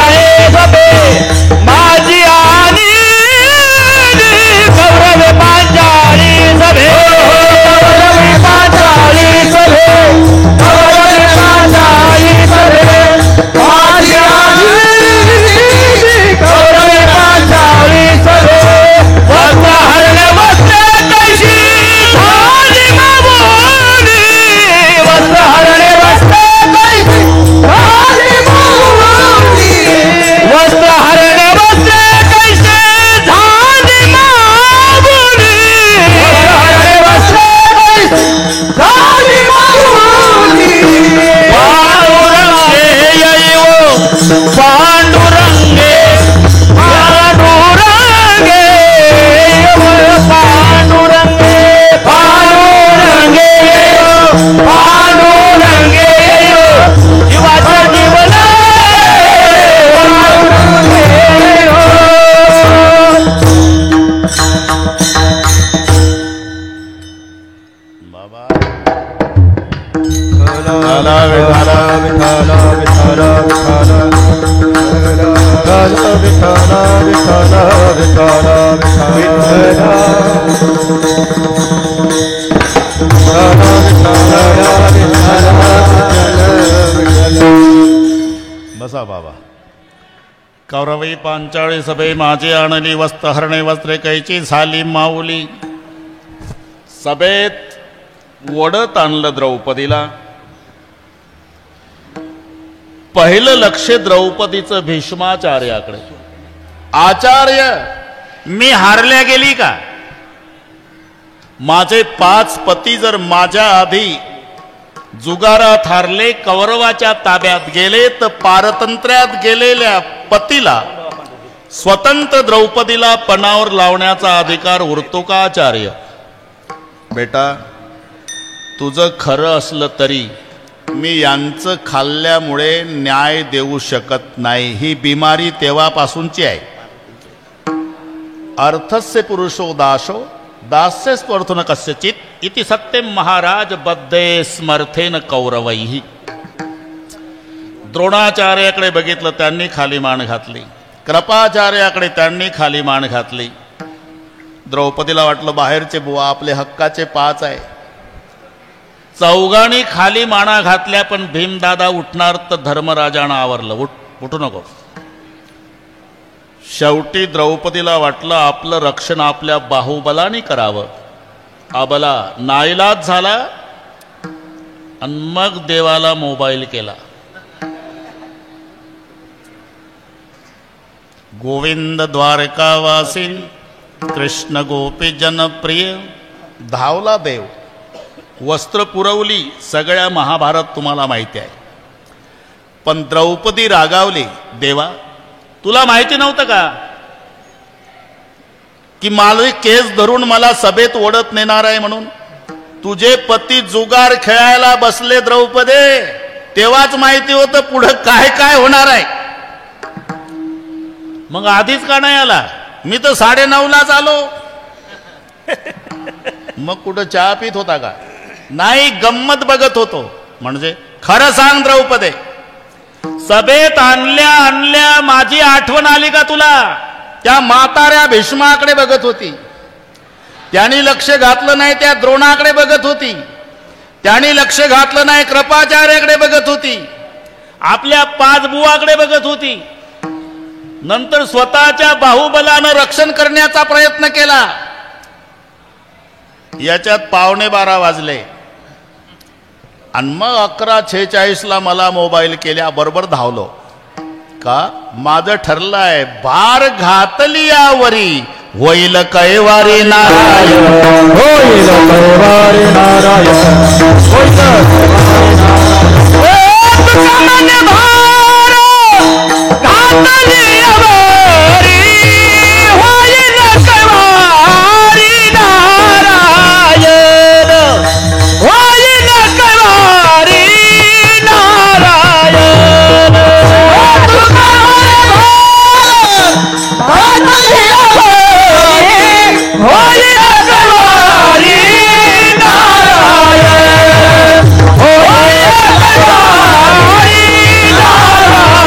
बसा बाबा. कौरवी पांचाळी सभे माझी आणली वस्त्रहरणे वस्त्रे कैची झाली माऊली. सभेत वडत आणलं द्रौपदीला. पहिलं लक्ष द्रौपदीचं भीष्माचार्याकडे. आचार्य, मी हारल्या गेली का? माझे 5 पती जर माझ्या आधी जुगारात हारले, कौरवाच्या ताब्यात गेले, तर पारतंत्र्यात गेलेल्या पतीला स्वतंत्र द्रौपदीला पणावर लावण्याचा अधिकार उरतो का आचार्य? बेटा, तुझं खरं असलं तरी मी यांचं खाल्ल्यामुळे न्याय देऊ शकत नाही. ही बिमारी तेव्हापासूनची आहे. अर्थस्य पुरुषो दासो दास्य स्पर्धुन कस्यचित इति सत्यम महाराज बद्धे स्मर्थेन कौरवैहि. द्रोणाचार्याकडे बघितलं, त्यांनी खाली मान घातली. कृपाचार्याकडे त्यांनी खाली मान घातली. द्रौपदीला वाटलं बाहेरचे बुवा आपले हक्काचे 5 आहे. चौघांनी खाली माना घातल्या, पण भीमदादा उठणार तर धर्मराजानं आवरलं, उठू नको. शेवटी द्रौपदीला वाटलं आपलं रक्षण आपल्या बाहुबलाने करावं. अबला नाईलाज झाला आणि मग देवाला मोबाईल केला. गोविंद द्वारकावासीन कृष्ण गोपी जनप्रिय. धावला देव, वस्त्र पुरवली. सगळ्या महाभारत तुम्हाला माहिती आहे. पण द्रौपदी रागावली. देवा, तुला माहिती नव्हतं का की मला केस धरून मला सभेत ओढत नेणार आहे म्हणून? तुझे पती जुगार खेळायला बसले द्रौपदे, तेव्हाच माहिती होतं पुढं काय काय होणार आहे. मग आधीच का नाही आला? मी तर 9:30लाच आलो. मग कुठं चहा पित होता का? नाही, गंमत बघत होतो. म्हणजे खरं सांग द्रौपदे, सभेत आणल्या माझी आठवण आली का तुला? त्या म्हाताऱ्या भीष्माकडे बघत होती. त्यांनी लक्ष घातलं नाही त्या द्रोणाकडे बघत होती. त्यांनी लक्ष घातलं नाही कृपाचार्याकडे बघत होती. आपल्या 5 बुवाकडे बघत होती. नंतर स्वतःच्या बाहुबलानं रक्षण करण्याचा प्रयत्न केला. याच्यात 11:15 वाजले आणि मग 11:46ला मला मोबाईल केल्याबरोबर धावलो. का? माझं ठरलंय, भार घातली यावरी होईल कैवारी नारायण, होईल कैवारी नारायण, होईल कैवारी नारायण. भार घातली यावरी होईल कैवारी नारायण, होईल कैवारी नारायण.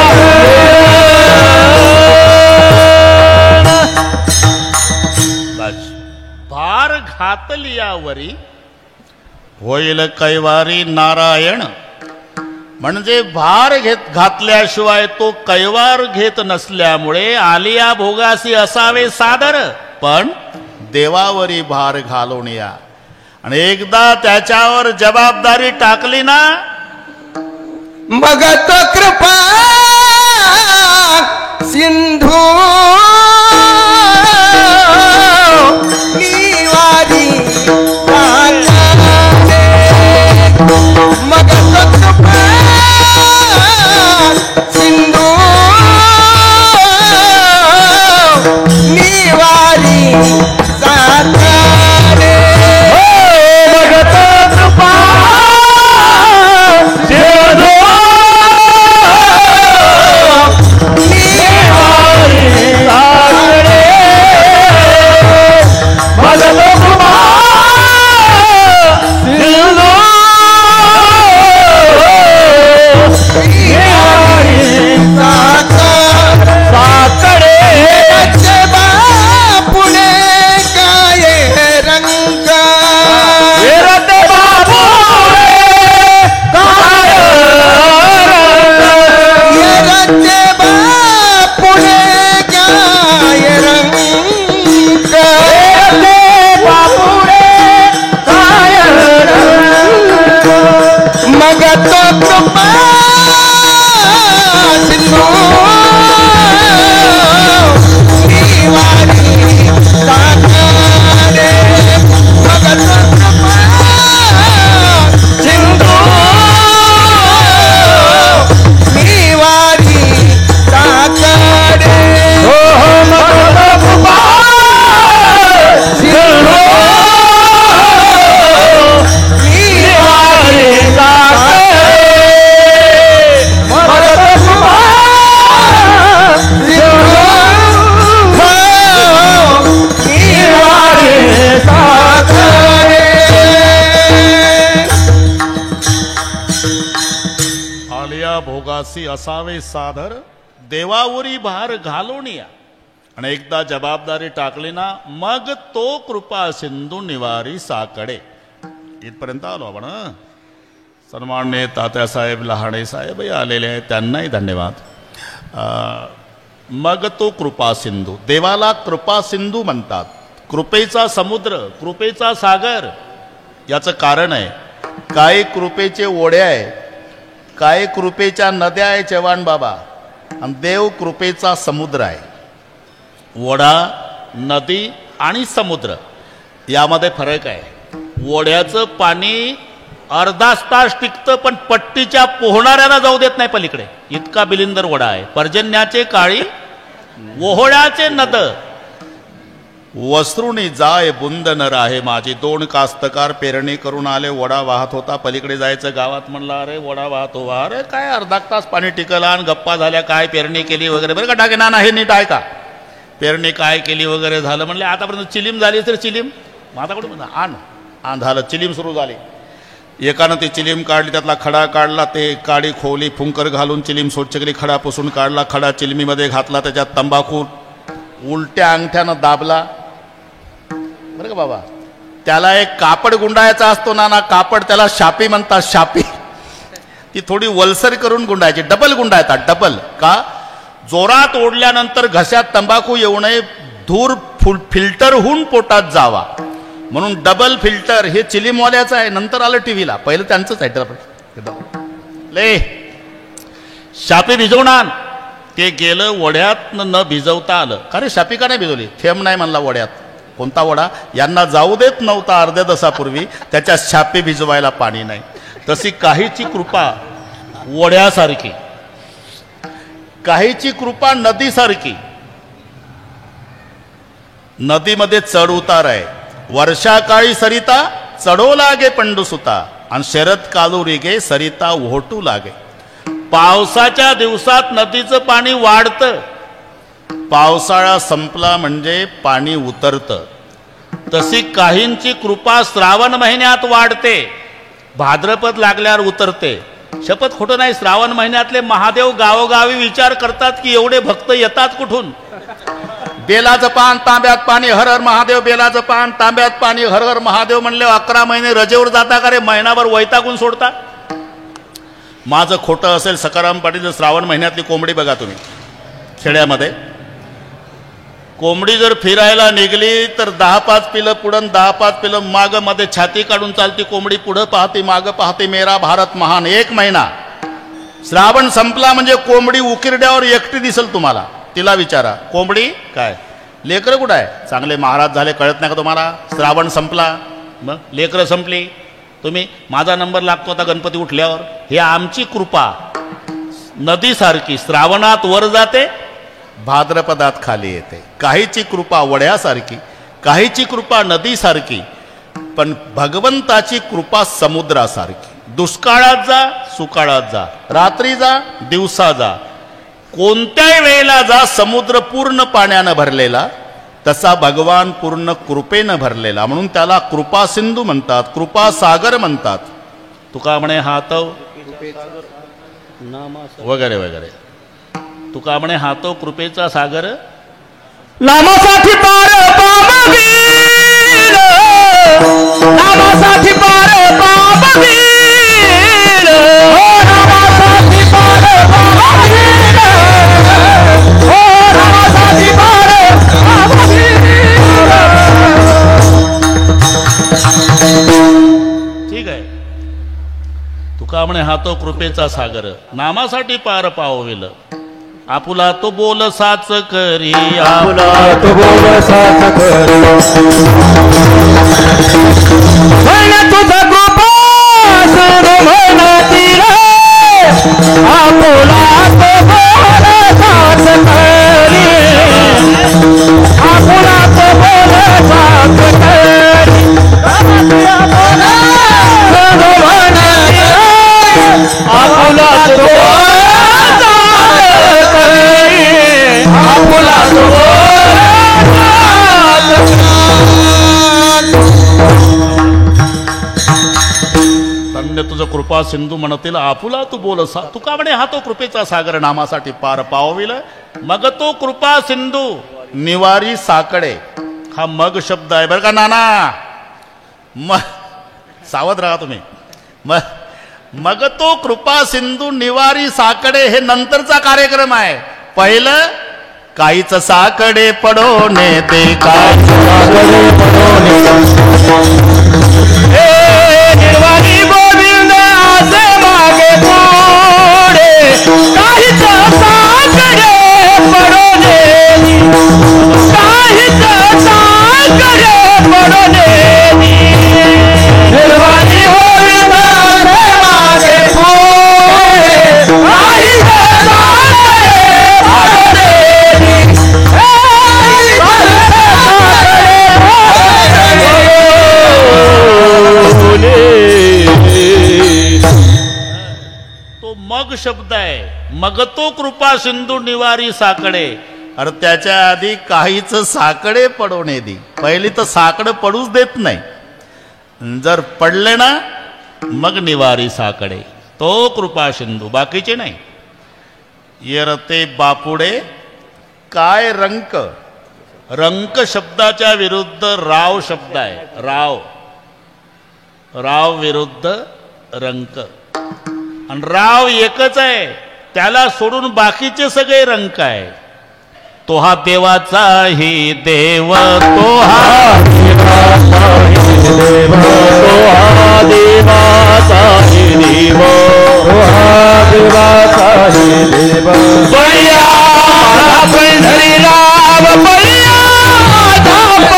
भार घातली यावरी होईल कैवारी नारायण. म्हणजे भार घातल्याशिवाय तो कैवार घेत नसल्यामुळे आलिया भोगासी असावे सादर, पण देवावरी भार घालून या. आणि एकदा त्याच्यावर जबाबदारी टाकली ना, मग तो कृपा सिंधू निवारी जाणे. मग तो कृपा सिंधू निवारी जाणे. मग तो कृपा तसी असावे सादर देवावरी भार घालून या. आणि एकदा जबाबदारी टाकली ना मग तो कृपा सिंधू निवारी साकडे. इथपर्यंत आलो आपण. सन्माननीय तात्यासाहेब लहाणे साहेब आलेले आहेत, त्यांनाही धन्यवाद. मग तो कृपा सिंधू, देवाला कृपा सिंधू म्हणतात. कृपेचा समुद्र, कृपेचा सागर. याचं कारण आहे, काही कृपेचे ओढे आहे, काही कृपेच्या नद्या आहे चव्हाण बाबा, आणि देव कृपेचा समुद्र आहे. ओढा, नदी आणि समुद्र यामध्ये फरक आहे. ओढ्याचं पाणी अर्धा तास टिकतं, पण पट्टीच्या पोहणाऱ्याला जाऊ देत नाही पलीकडे, इतका बिलिंदर ओढा आहे. पर्जन्याचे काळी ओहोळ्याचे नद, वस्त्रुनी जाय बुंद न राहे माझी. 2 कास्तकार पेरणी करून आले, ओढा वाहत होता, पलीकडे जायचं गावात. म्हणलं अरे ओढा वाहतो, अरे काय अर्धा तास पाणी टिकलं, आणि गप्पा झाल्या, काय पेरणी केली वगैरे. बरं का टाके ना हे नीट आहे का, पेरणी काय केली वगैरे झालं. म्हणले आतापर्यंत चिलीम झाली तर चिलीम माझा कुठे आण झालं, चिलीम सुरू झाली. एकानं ती चिलीम काढली, त्यातला खडा काढला, ते काडी खोली फुंकर घालून चिलीम स्वच्छ केली, खडा पुसून काढला, खडा चिलमीमध्ये घातला, त्याच्यात तंबाखू उलट्या अंगठ्यानं दाबला. बरं का बाबा, त्याला एक कापड गुंडायचा असतो ना कापड, त्याला शापी म्हणतात, शापी. ती थोडी वलसर करून गुंडायची, डबल गुंडायतात, डबल. का, जोरात ओढल्यानंतर घशात तंबाखू येऊ नये, धूर फिल्टर होऊन पोटात जावा म्हणून डबल फिल्टर. हे चिलीमवाल्याचं आहे, नंतर आलं टीव्हीला, पहिलं त्यांचंच आहे. ले शापी भिजवणार, ते गेलं ओढ्यात न भिजवता आलं. का रे शापी का नाही भिजवली, थेंब नाही म्हणला ओढ्यात. कोणता ओढा, यांना जाऊ देत नव्हता अर्ध्या तासापूर्वी, त्याच्या शापी भिजवायला पाणी नाही. तशी काहीची कृपा ओढ्यासारखी, काहीची कृपा नदीसारखी. नदीमध्ये चढ उतार आहे. वर्षाकाळी सरिता चढो लागे पंडुसुता, आणि शरद काळू गे सरिता ओहटू लागे. पावसाच्या दिवसात नदीचं पाणी वाढतं, पावसाळा संपला म्हणजे पाणी उतरतं. तशी काहींची कृपा श्रावण महिन्यात वाढते, भाद्रपद लागल्यावर उतरते. शपथ खोटं नाही, श्रावण महिन्यातले महादेव गावोगावी विचार करतात की एवढे भक्त येतात कुठून. बेलाचं पान तांब्यात पाणी, हर हर महादेव. बेलाचं पान तांब्यात पाणी, हर हर महादेव म्हणले 11 महिने रजेवर जाता का रे, महिनाभर वैतागून सोडता. माझं खोटं असेल सकाराम पाटील, श्रावण महिन्यातली कोंबडी बघा तुम्ही. खेड्यामध्ये कोंबडी जर फिरायला निघली तर 10-5 पिलं पुढं, 10-5 पिलं मागं, मध्ये छाती काढून चालती कोंबडी, पुढं पाहते मागं पाहते. मेरा भारत महान. 1 महिना श्रावण संपला म्हणजे कोंबडी उकिरड्यावर एकटी दिसेल तुम्हाला. तिला विचारा, कोंबडी काय, लेकरं कुठं आहे, चांगले महाराज झाले कळत नाही का तुम्हाला. श्रावण संपला मग लेकरं संपली. तुम्ही माझा नंबर लागतो आता गणपती उठल्यावर. हे आमची कृपा नदीसारखी, श्रावणात वर जाते, भाद्रपदात खाली येते. काहीची कृपा वड्यासारखी, काहीची कृपा नदीसारखी, पण भगवंताची कृपा समुद्रासारखी. दुष्काळात जा, सुकाळात जा, रात्री जा, दिवसा जा, कोणत्याही वेळेला जा, समुद्र पूर्ण पाण्यानं भरलेला, तसा भगवान पूर्ण कृपेनं भरलेला. म्हणून त्याला कृपा सिंधू म्हणतात, कृपा सागर म्हणतात. तुका म्हणे हातव वगैरे वगैरे. तुका म्हणे हातो कृपेचा सागर, नामासाठी पार पामवीर, नामासाठी पार पामवीर, हो नामासाठी पार पामवीर, हो नामासाठी पार पामवीर. ठीक आहे. तुका म्हणे हातो कृपेचा सागर, नामासाठी पार पावविल. आपुला तो बोल साच करी, आपुला तो बोल साच करी, म्हण तुझा कृपा सर म्हणतील, आपुला तो बोल साच करी, आपुला तो बोल साच करी, आपुला तो धन्य तुझं कृपा कृपा सिंधू म्हणतील आपुला तू बोलसा तुका म्हणे हा तो कृपेचा सागर नामासाठी पार पावविल मग तो कृपा सिंधू निवारी साकडे हा मग शब्द आहे बरं का नाना मग सावध राहा तुम्ही मग तो कृपा सिंधू निवारी साकडे हे नंतरचा कार्यक्रम आहे पहिलं काहीच साकडे पडोने ते काय साकडे पडोने निर्वाणी गोविंद आसे मागे पुढे काहीच साकडे पडोने काहीच साकडे पडोने निर्वाणी गोविंद आसे मागे पुढे काहीच मग शब्द आहे मग तो कृपा सिंधू निवारी साकडे अरे त्याच्या आधी काहीच साकडे पडवणे दी पहिली तर साकडं पडूच देत नाही जर पडले ना मग निवारी साकडे तो कृपा सिंधू बाकीचे नाही येरते बापुडे काय रंक रंक शब्दाच्या विरुद्ध राव शब्द आहे राव विरुद्ध रंक आणि राव एकच आहे त्याला सोडून बाकीचे सगळे रंक आहे तो हा देवाचाही देव तो हा देवाचाही देव देवाचाही देव बळिया पंढरी राम बळिया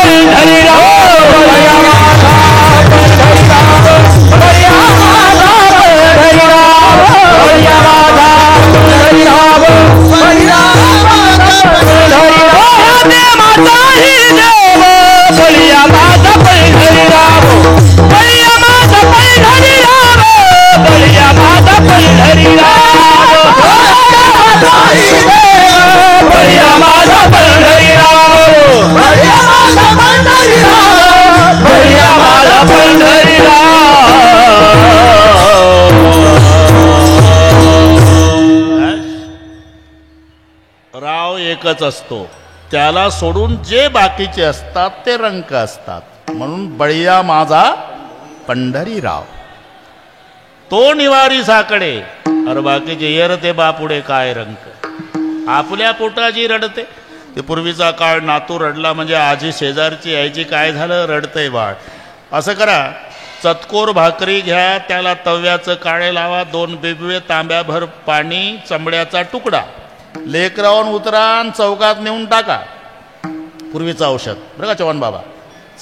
पंढरी राम राव एकच असतो त्याला सोडून जे बाकीचे असतात ते रंक असतात म्हणून बळिया माझा पंढरी राव तो निवारी साकडे अरे बाकीचे येर ते बापुडे काय रंक आपल्या पोटाची रडते ते पूर्वीचा काळ नातू रडला म्हणजे आजी शेजारची यायची काय झालं रडतंय बाळ असं करा चतकोर भाकरी घ्या त्याला तव्याचं काळे लावा 2 बिबवे तांब्याभर पाणी चमड्याचा तुकडा लेकरावून उतरान चौकात नेऊन टाका पूर्वीचं औषध बरं का चव्हाण बाबा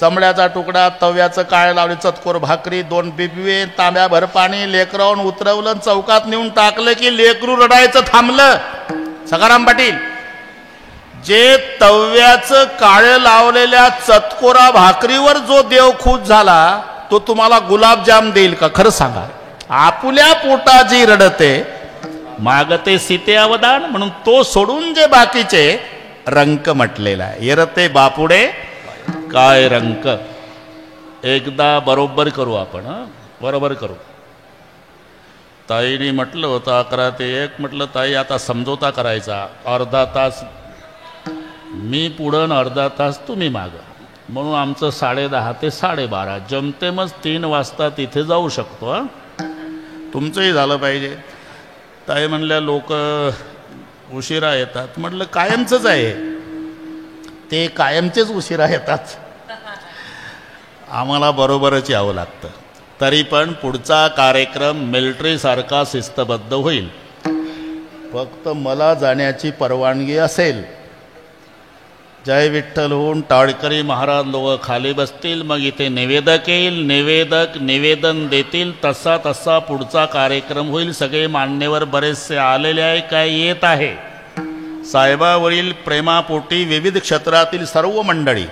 चमड्याचा तुकडा तव्याचं काळे लावले चतकोर भाकरी 2 बिबवे तांब्याभर पाणी लेकरावून उतरवलं चौकात नेऊन टाकलं की लेकरू रडायचं थांबलं सखाराम पाटील जे तव्याचं काळे लावलेल्या चतकोरा भाकरीवर जो देव खुश झाला तो तुम्हाला गुलाबजाम देईल का खरं सांगा आपल्या पोटाची रडते मागते सीते अवदान म्हणून तो सोडून जे बाकीचे रंक म्हटलेला आहे येरते बापुडे काय रंक एकदा बरोबर करू आपण बरोबर करू ताईने म्हटलं होतं 11 ते 1 म्हटलं ताई आता समजोता करायचा अर्धा तास मी पुढं अर्धा तास तुम्ही मागं म्हणून आमचं 10:30 ते 12:30 जमतेमच 3 वाजता तिथे जाऊ शकतो तुमचंही झालं पाहिजे ताई म्हणल्या लोक उशिरा येतात म्हटलं कायमचंच आहे ते कायमचेच उशिरा येतात आम्हाला बरोबरच यावं लागतं तरी पण पुढचा कार्यक्रम मिलिटरीसारखा शिस्तबद्ध होईल फक्त मला जाण्याची परवानगी असेल जय विठ्ठल होऊन टाळकरी महाराज लोक खाली बसतील मग इथे निवेदक येईल निवेदक निवेदन देतील तसा तसा पुढचा कार्यक्रम होईल सगळे मान्यवर बरेचसे आलेले आहे काय येत आहे साहेबावरील प्रेमापोटी विविध क्षेत्रातील सर्व मंडळी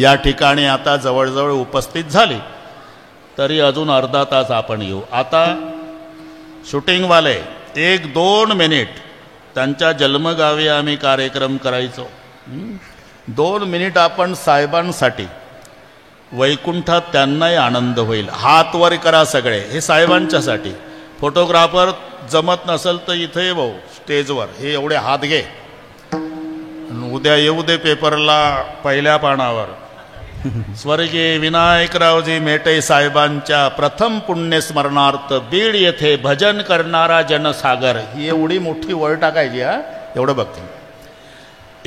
या ठिकाणी आता जवळजवळ उपस्थित झाली तरी अजून अर्धा तास आपण येऊ आता शूटिंगवाले 1-2 मिनिट त्यांच्या जन्मगावी आम्ही कार्यक्रम करायचो 2 मिनिट आपण साहेबांसाठी वैकुंठात त्यांनाही आनंद होईल. हात वर करा सगळे. हे साहेबांच्यासाठी. फोटोग्राफर जमत नसेल तर इथे ये भाऊ स्टेजवर. हे एवढे हात घे. उद्या येऊ दे पेपरला पहिल्या पानावर. स्वर्गीय विनायकरावजी मेटे साहेबांच्या प्रथम पुण्यस्मरणार्थ बीड येथे भजन करणारा जनसागर. ही एवढी मोठी वर टाकायची. हा एवढं बघते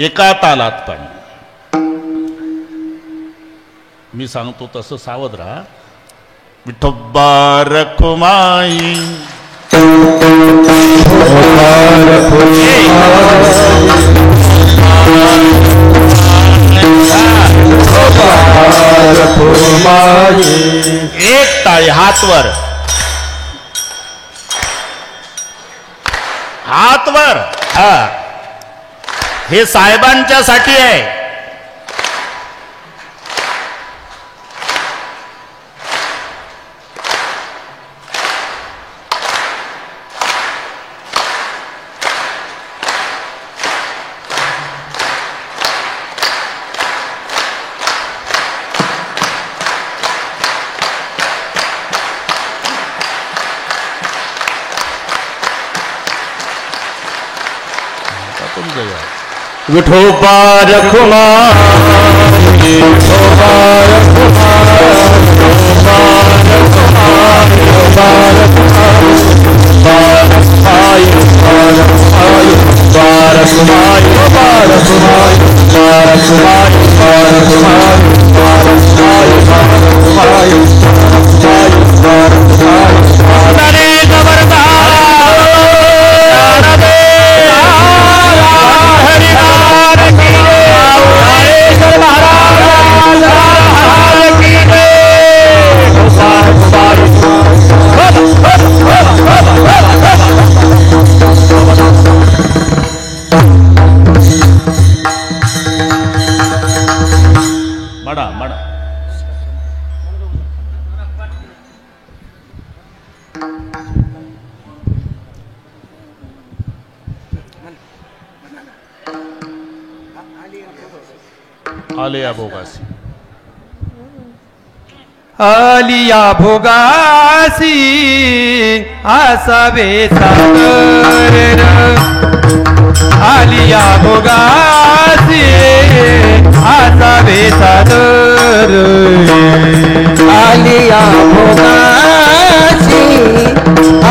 एका तालात. पण मी सांगतो तसं सावध राहा. विठोबा रखुमाई एक टाळी. हातवर हातवर. हा हे साहेबांच्यासाठी आहे. विठोबा रखुमाई विठोबा आलिया भोगासी. आलिया भोगासी आसावे सागर. आलिया भोगासी आसावे सागर. आलिया भोगासी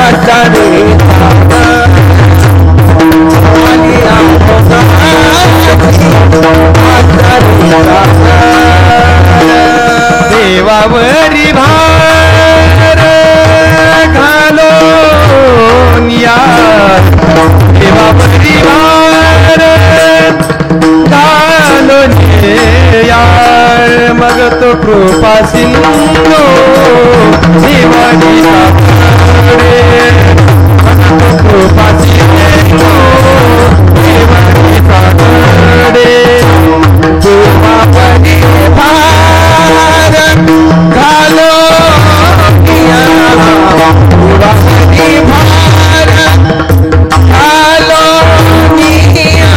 आसावे सागर. आलिया भोगासी देवावरी भार घालो निया. देवावरी भार घालो निया. मग तो कृपा सिंधू देवानी सापडे. मग तो कृपा सिंधू देवानी सापडे. देवावरी भार घालो निया. देवावरी भार घालो निया.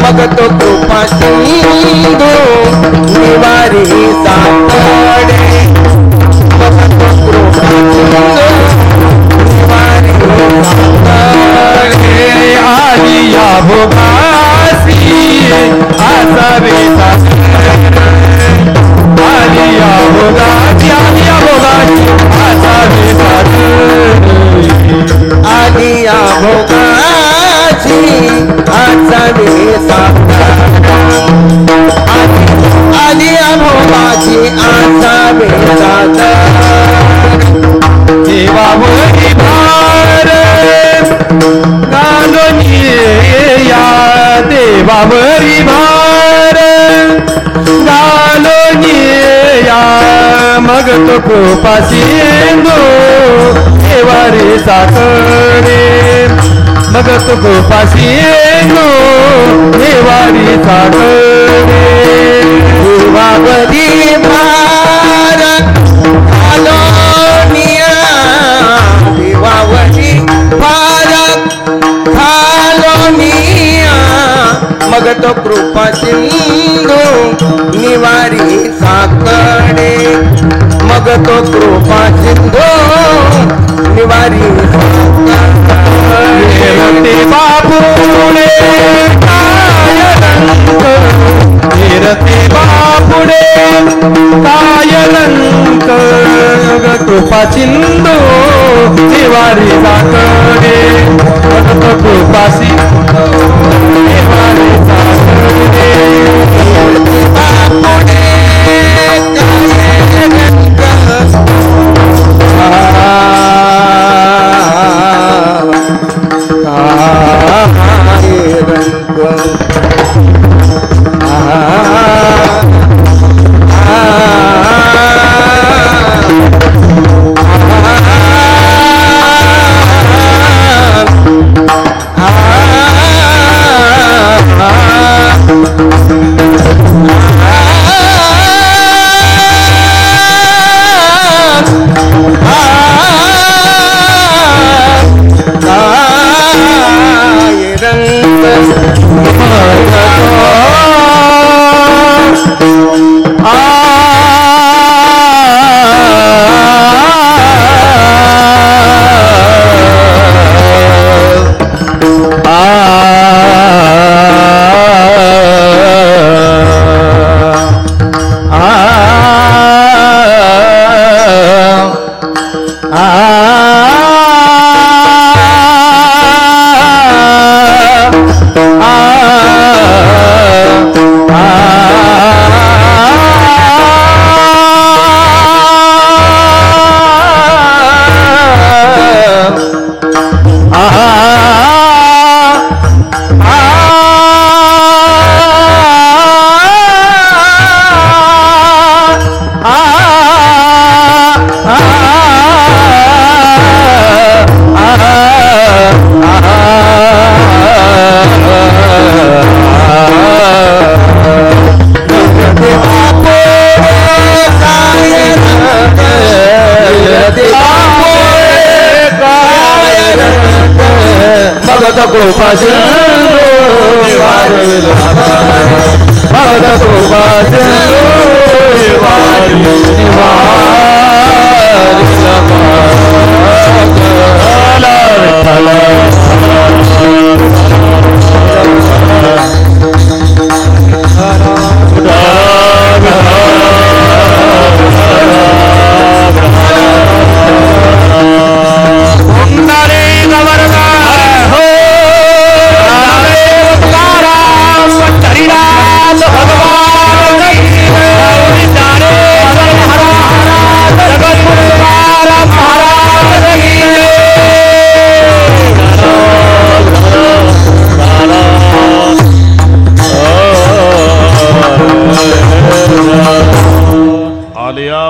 मग तो कृपा सिंधू निवारी सापडे. मग तो कृपा सिंधू निवारी सापडे. आलिया भोगासी आसावे सागर. आलिया भोगासी आलिया भोगासी आसावे सागर. आलिया भोगासी आसावे सागर. आलिया भोगासी आसावे सागर. देवावरी भार घालो निया. देवावरी भार घालो निया. मग तो कृपा सिंधू देवारी साकडे. मग तो कृपा सिंधू देवारी साकडे. देवावरी भार घालो निया. देवावरी भार घालो निया. मग तो कृपा सिंधू निवारी साकडे मग तो कृपा सिंधू निवारी रते बापुडे काय रंग रते बापुडे काय रंग कृपा सिंधू निवारी साकडे भक्त कृपा सिंधू निवारी साकडे बापुडे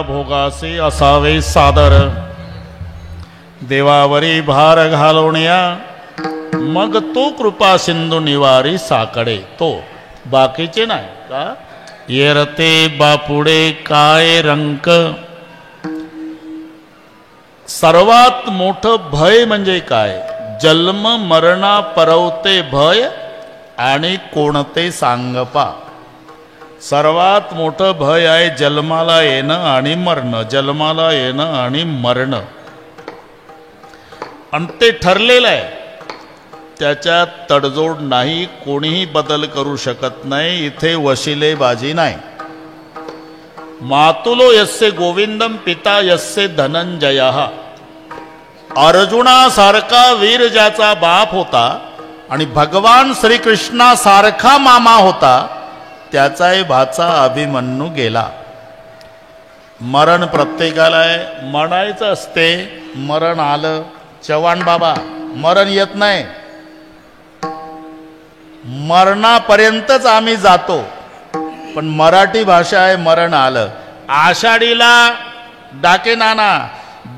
भोगासे असावे सादर देवावरी भार घालवण्या मग तो कृपा सिंधू निवारी साकडे तो बाकीचे नाही का येरते बापुडे काय रंक सर्वात मोठं भय म्हणजे काय जन्म मरणा परवते भय आणि कोणते सांगपा सर्वात मोठं भय आहे जन्माला येणं आणि मरणं जन्माला येणं आणि मरणं आणि ते ठरलेलं आहे त्याच्यात तडजोड नाही कोणीही बदल करू शकत नाही इथे वशिलेबाजी नाही मातुलो यस्य गोविंदम पिता यस्य धनंजयः अर्जुनासारखा वीर ज्याचा बाप होता आणि भगवान श्रीकृष्णासारखा मामा होता त्याचाही भाचा अभिमन्यू गेला मरण प्रत्येकाला आहे म्हणायचं असते मरण आलं चव्हाण बाबा मरण येत नाही मरणापर्यंतच आम्ही जातो पण मराठी भाषा आहे मरण आलं आषाढीला डाके नाना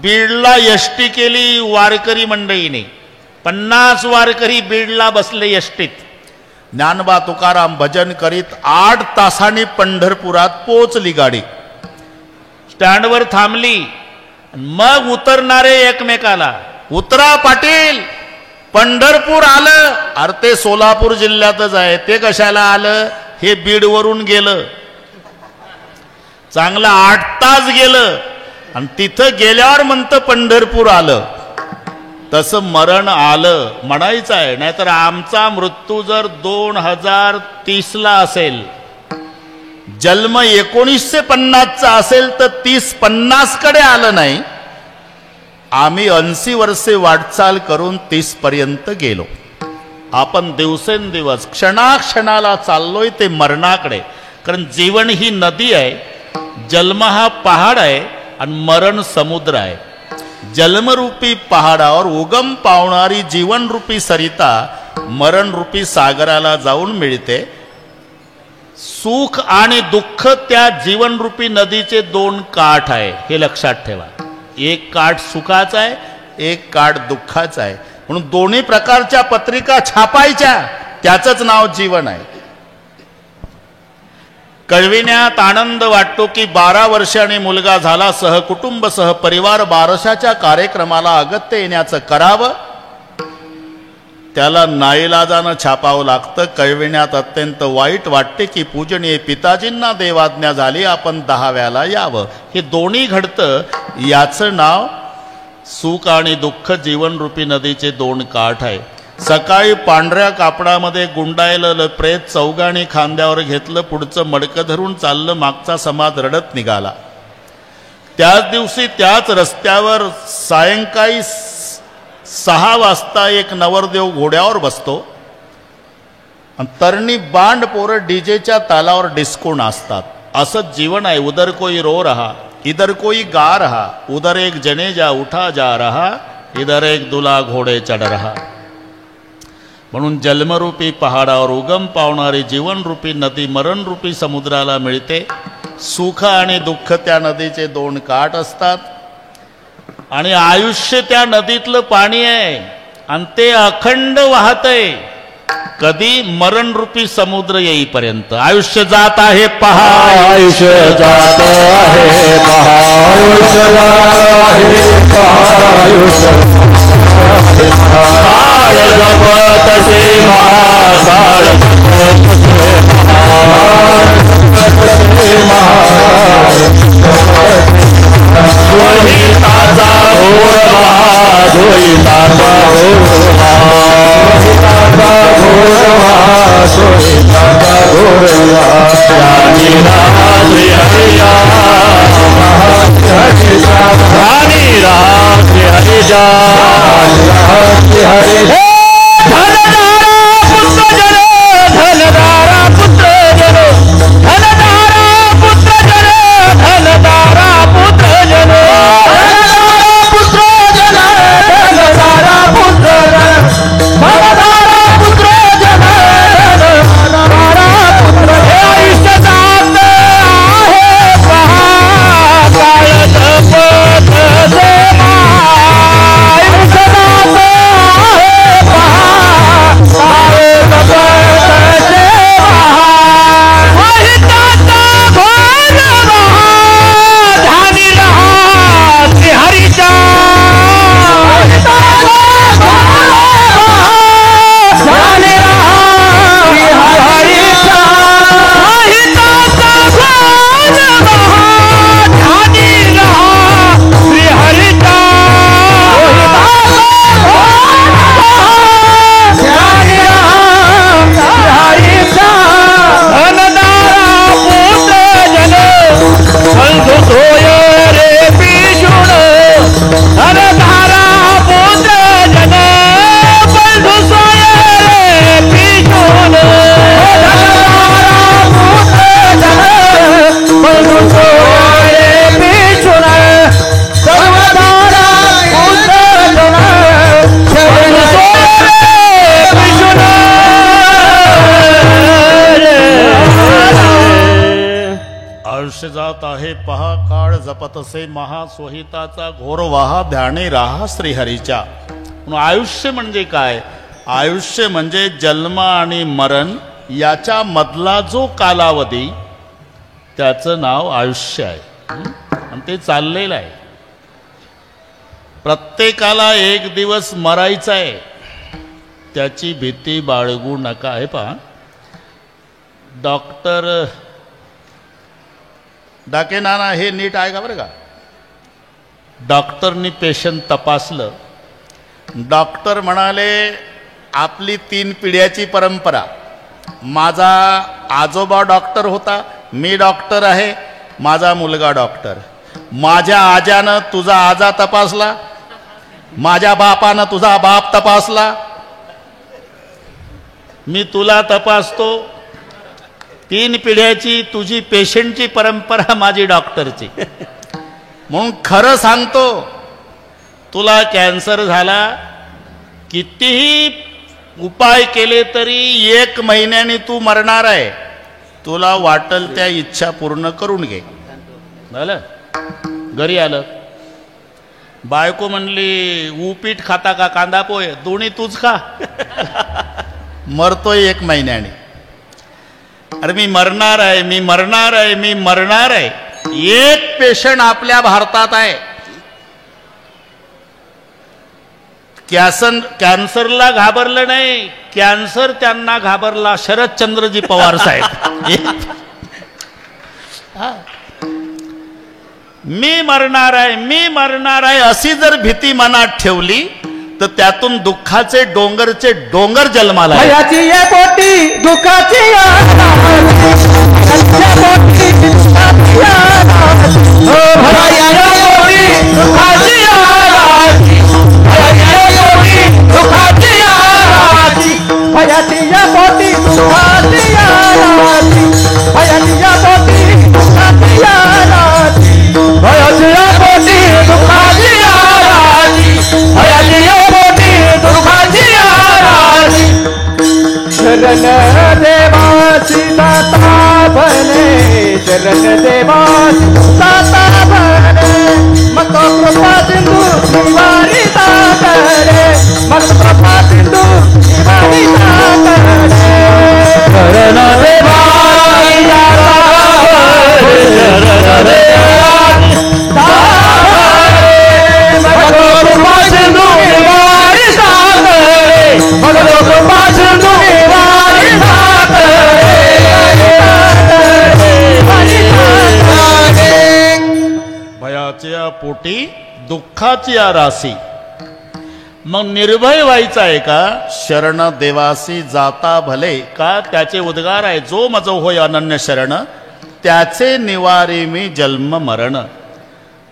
बीडला यष्टी केली वारकरी मंडळीने 50 वारकरी बीडला बसले यष्टीत ज्ञानबा तुकाराम भजन करीत 8 तासांनी पंढरपुरात पोचली गाडी स्टँडवर थांबली मग उतरणारे एकमेकाला उतरा पाटील पंढरपूर आलं, अरे ते सोलापूर जिल्ह्यातच आहे, ते कशाला आलं? हे बीडवरून गेलं, चांगलं 8 तास गेलं आणि तिथं गेल्यावर म्हणतं पंढरपूर आलं. तसं मरण आलं म्हणायचं आहे. नाहीतर आमचा मृत्यू जर 2030 असेल, जन्म 1950 असेल तर 30-50 कडे आलं नाही. आम्ही 80 वर्षे वाटचाल करून 30 पर्यंत गेलो. आपण दिवसेंदिवस क्षणाक्षणाला चाललोय ते मरणाकडे. कारण जीवन ही नदी आहे, जन्म हा पहाड आहे आणि मरण समुद्र आहे. जन्मरूपी पहाडावर उगम पावणारी जीवनरूपी सरिता मरणरूपी सागराला जाऊन मिळते. सुख आणि दुःख त्या जीवनरूपी नदीचे 2 काठ आहे, हे लक्षात ठेवा. एक काठ सुखाचा आहे, एक काठ दुःखाचा आहे. म्हणून दोन्ही प्रकारच्या पत्रिका छापायच्या, त्याचंच नाव जीवन आहे. कळविण्यात आनंद वाटतो की 12 वर्षांनी मुलगा झाला, सहकुटुंब सहपरिवार बारशाच्या कार्यक्रमाला अगत्य येण्याचं करावं. त्याला नाईलाजानं छापावं लागतं. कळविण्यात अत्यंत वाईट वाटते की पूजनीय पिताजींना देवाज्ञा झाली, आपण 10व्याला यावं. हे दोन्ही घडतं, याचं नाव सुख आणि दुःख जीवनरूपी नदीचे 2 काठ आहे. सकाळी पांढऱ्या कापडामध्ये गुंडाळलेलं प्रेत चौघांनी खांद्यावर घेतलं, पुढचं मडकं धरून चाललं, मागचा समाज रडत निघाला. त्याच दिवशी त्याच रस्त्यावर सायंकाळी 6 वाजता एक नवरदेव घोड्यावर बसतो आणि तरणी बांड पोरं डीजेच्या तालावर डिस्को नाचतात. असंच जीवन आहे. उधर कोई रो रहा, इधर कोई गा रहा, उधर एक जनेजा उठा जा रहा, इधर एक दुला घोडे चढ रहा. म्हणून जन्मरूपी पहाडावर उगम पावणारी जीवनरूपी नदी मरणरूपी समुद्राला मिळते. सुख आणि दुःख त्या नदीचे 2 काठ असतात आणि आयुष्य त्या नदीतलं पाणी आहे आणि ते अखंड वाहतंय. कधी मरणरूपी समुद्र येईपर्यंत. आयुष्य जात आहे पहा, आयुष्य जात आहे पहा, आयुष्य जात आहे पहा, आयुष्य जपतसे महाकाळ धोईताचा घोर महा, धोईताचा घोर महा, घोर महा, धोईताचा घोर महा, राणी रात्री हरिया, राणी रात्री हरिजा, रात्री हरिजा. धनदारा पुत्र जन, धनदारा पुत्र जन, धनदारा पुत्र जन, धनदारा पुत्र जन, धनदारा पुत्र जन, धनदारा पुत्र जन, धनदारा पुत्र जन. आयुष्य जात आहे पहा, काळ जपत से आयुष्य जात आहे पहा, काळ जपत से महिताचा घोर महा, ध्यानी रहा श्रीहरीचा, महिताचा घोर महा, ध्यानी रहा श्रीहरीचा, महिताचा घोर महा, ध्यानी रहा श्रीहरीचा, महिताचा घोर महा, ध्यानी रहा श्रीहरीचा. धनदारा पुत्र जन, बंधु सोय रे पिशुण, धनदारा पुत्र जन, बंधु सोय रे पिशुण, धनदारा पुत्र जन, बंधु सोय रे पिशुण, सर्वदारा पुत्र जन, बंधु सोय रे पिशुण. आयुष्य जात आहे पहा, काळ जपतसे महा, स्वहिताचा घोर वाहा, ध्यानी राहा श्रीहरीच्या. म्हणून आयुष्य म्हणजे काय? आयुष्य म्हणजे जन्म आणि मरण याच्या मधला जो कालावधी, त्याचं नाव आयुष्य आहे. आणि ते चाललेलं आहे. प्रत्येकाला एक दिवस मरायचं आहे. त्याची भीती बाळगू नका. हे पहा, डॉक्टर डाके नाना हे नीट आहे का बरं का. डॉक्टरनी पेशंट तपासलं. डॉक्टर म्हणाले आपली 3 पिढ्याची परंपरा. माझा आजोबा डॉक्टर होता, मी डॉक्टर आहे, माझा मुलगा डॉक्टर. माझ्या आजानं तुझा आजा तपासला, माझ्या बापानं तुझा बाप तपासला, मी तुला तपासतो. 3 पिढ्याची तुझी पेशंटची परंपरा, माझी डॉक्टरची. म्हणून खरं सांगतो, तुला कॅन्सर झाला, कितीही उपाय केले तरी 1 महिन्याने तू मरणार आहे. तुला वाटल त्या इच्छा पूर्ण करून घे. झालं. घरी आलं, बायको म्हणली उपीट खाता का कांदा पोहे, दोन्ही तूच खा. मरतोय 1 महिन्याने. अरे मी मरणार आहे, मी मरणार आहे, मी मरणार आहे. एक पेशंट आपल्या भारतात आहे, कॅन्सरला घाबरलं नाही, कॅन्सर त्यांना घाबरला. शरदचंद्रजी पवार साहेब. मी मरणार आहे, मी मरणार आहे अशी जर भीती मनात ठेवली तर त्यातून दुःखाचे डोंगरचे डोंगर जन्माला येतात. भयाची ये पोटी दुःखाची शरण देवासी दाता बने, शरण देवासी दाता बने, मग कृपा सिंधू निवारी करे, मग कृपा सिंधू निवारी करे. शरण देवासी दाता बने, शरण देवासी दाता बने, मग कृपा सिंधू निवारी करे, मग कृपा सिंधू भयाच्या पोटी दुःखाची राशी. मग निर्भय व्हायचं आहे का. शरण देवासी जाता भले, का त्याचे उद्गार आहे, जो मज होय अनन्य शरण, त्याचे निवारी मी जन्म मरण.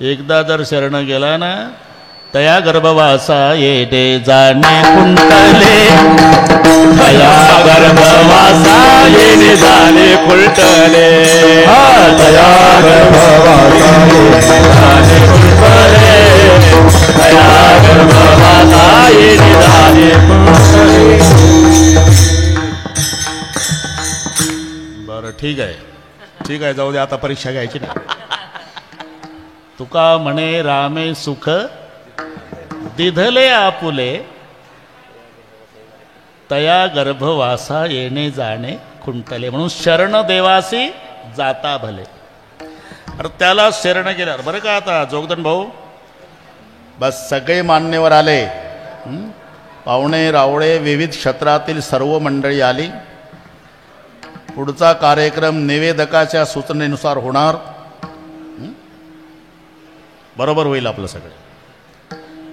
एकदा जर शरण गेला ना, तया गर्भवासा येते जाणे कुंटले, तया गर्भवासा येणे जाणे कुंटले, तया गर्भवासा येणे जाणे कुंटले, तया गर्भवासा येणे जाणे कुंटले. बरं ठीक आहे, ठीक आहे, जाऊ दे, आता परीक्षा घ्यायची ना. तुका म्हणे रामे सुख दिधले आपुले, तया गर्भवासा येणे जाणे खुंटले. म्हणून शरण देवासी जाता भले. अरे त्याला शरण गेल्यावर बरं का. आता जोगदंड भाऊ बस सगळे मान्यवर आले, पाहुणे रावळे विविध क्षेत्रातील सर्व मंडळी आली. पुढचा कार्यक्रम निवेदकाच्या सूचनेनुसार होणार. बरोबर होईल आपलं सगळं.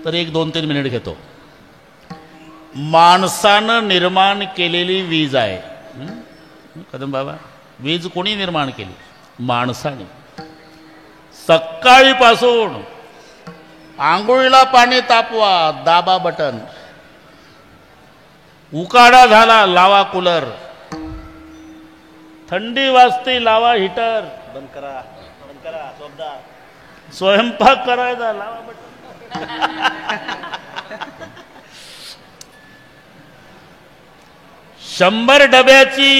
तर 1-2-3 मिनिट घेतो. माणसानं निर्माण केलेली वीज आहे. कदम बाबा, वीज कोणी निर्माण केली. माणसाने. सकाळीपासून आंघोळीला पाणी तापवा, दाबा बटन. उकाडा झाला, लावा कूलर. थंडी वाजते, लावा हीटर. बंद करा, बंद करा, जोरदार. स्वयंपाक करायचा, लावा बटन. 100 डब्याची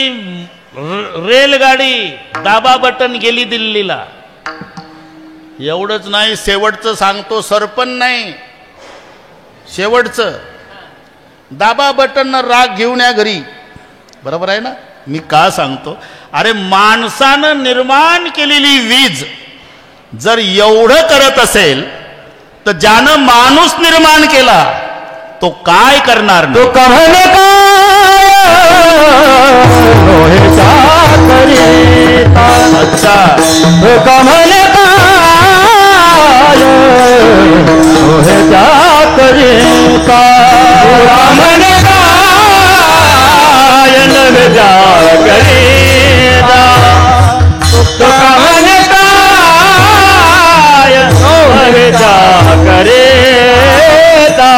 रेलगाडी, दाबा बटन गेली दिल्लीला. एवढंच नाही, शेवटचं सांगतो, सरपण नाही, शेवटचं दाबा बटन राग घेऊन या घरी. बरोबर आहे ना. मी का सांगतो, अरे माणसानं निर्माण केलेली वीज जर एवढं करत असेल तर ज्यानं माणूस निर्माण केला तो काय करणार तो नाही. कमल लोहेचा करीता. अच्छा तो कमल लोहेचा करीता. कमल लोहेचा करीता. तो कमल लोहेचा करीता.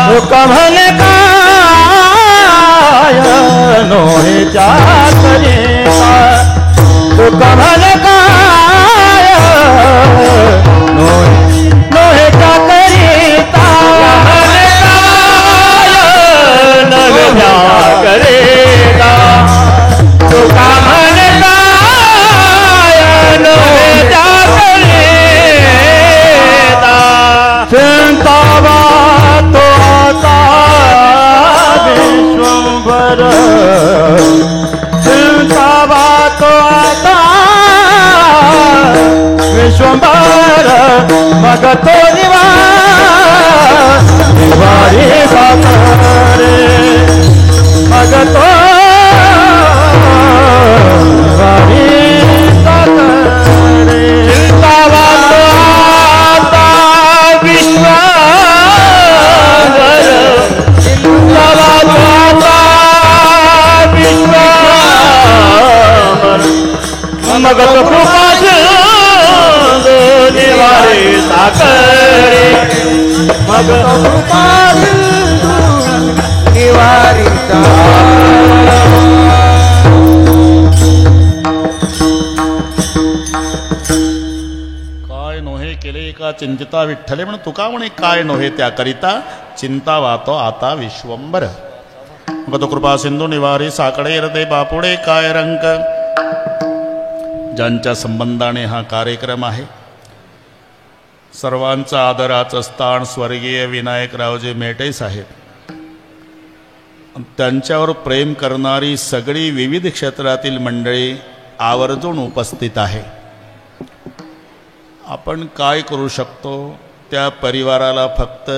तो कमल लोहेचा करीता. तो कमल लोहेचा करीता. लोहेचा करीता. तो कमल लोहेचा करीता. चिंतावा तो आता विश्वंभर. चिंतावा तो आता विश्वंभर. मग तो निवारी साखरे. मग तो निवारी साखरे. चिंतावा तो आता विश्वंभर. चिंतावा तो आता विश्वंभर. मग तो कृपा निवारी साखरे. मग तो कृपा निवारी काय नोहे केले का चिंतिता विठ्ठले म्हणून तुका म्हणे काय नोहे त्याकरिता चिंता वातो आता विश्वंभर. मग तो कृपा सिंधू निवारी साकडे हृदय बापुडे काय रंक. ज्यांच्या संबंधाने हा कार्यक्रम आहे सर्वांचं आदराचं स्थान स्वर्गीय विनायकरावजी मेटे साहेब. त्यांच्यावर प्रेम करणारी सगळी विविध क्षेत्रातील मंडळी आवर्जून उपस्थित आहे. आपण काय करू शकतो त्या परिवाराला फक्त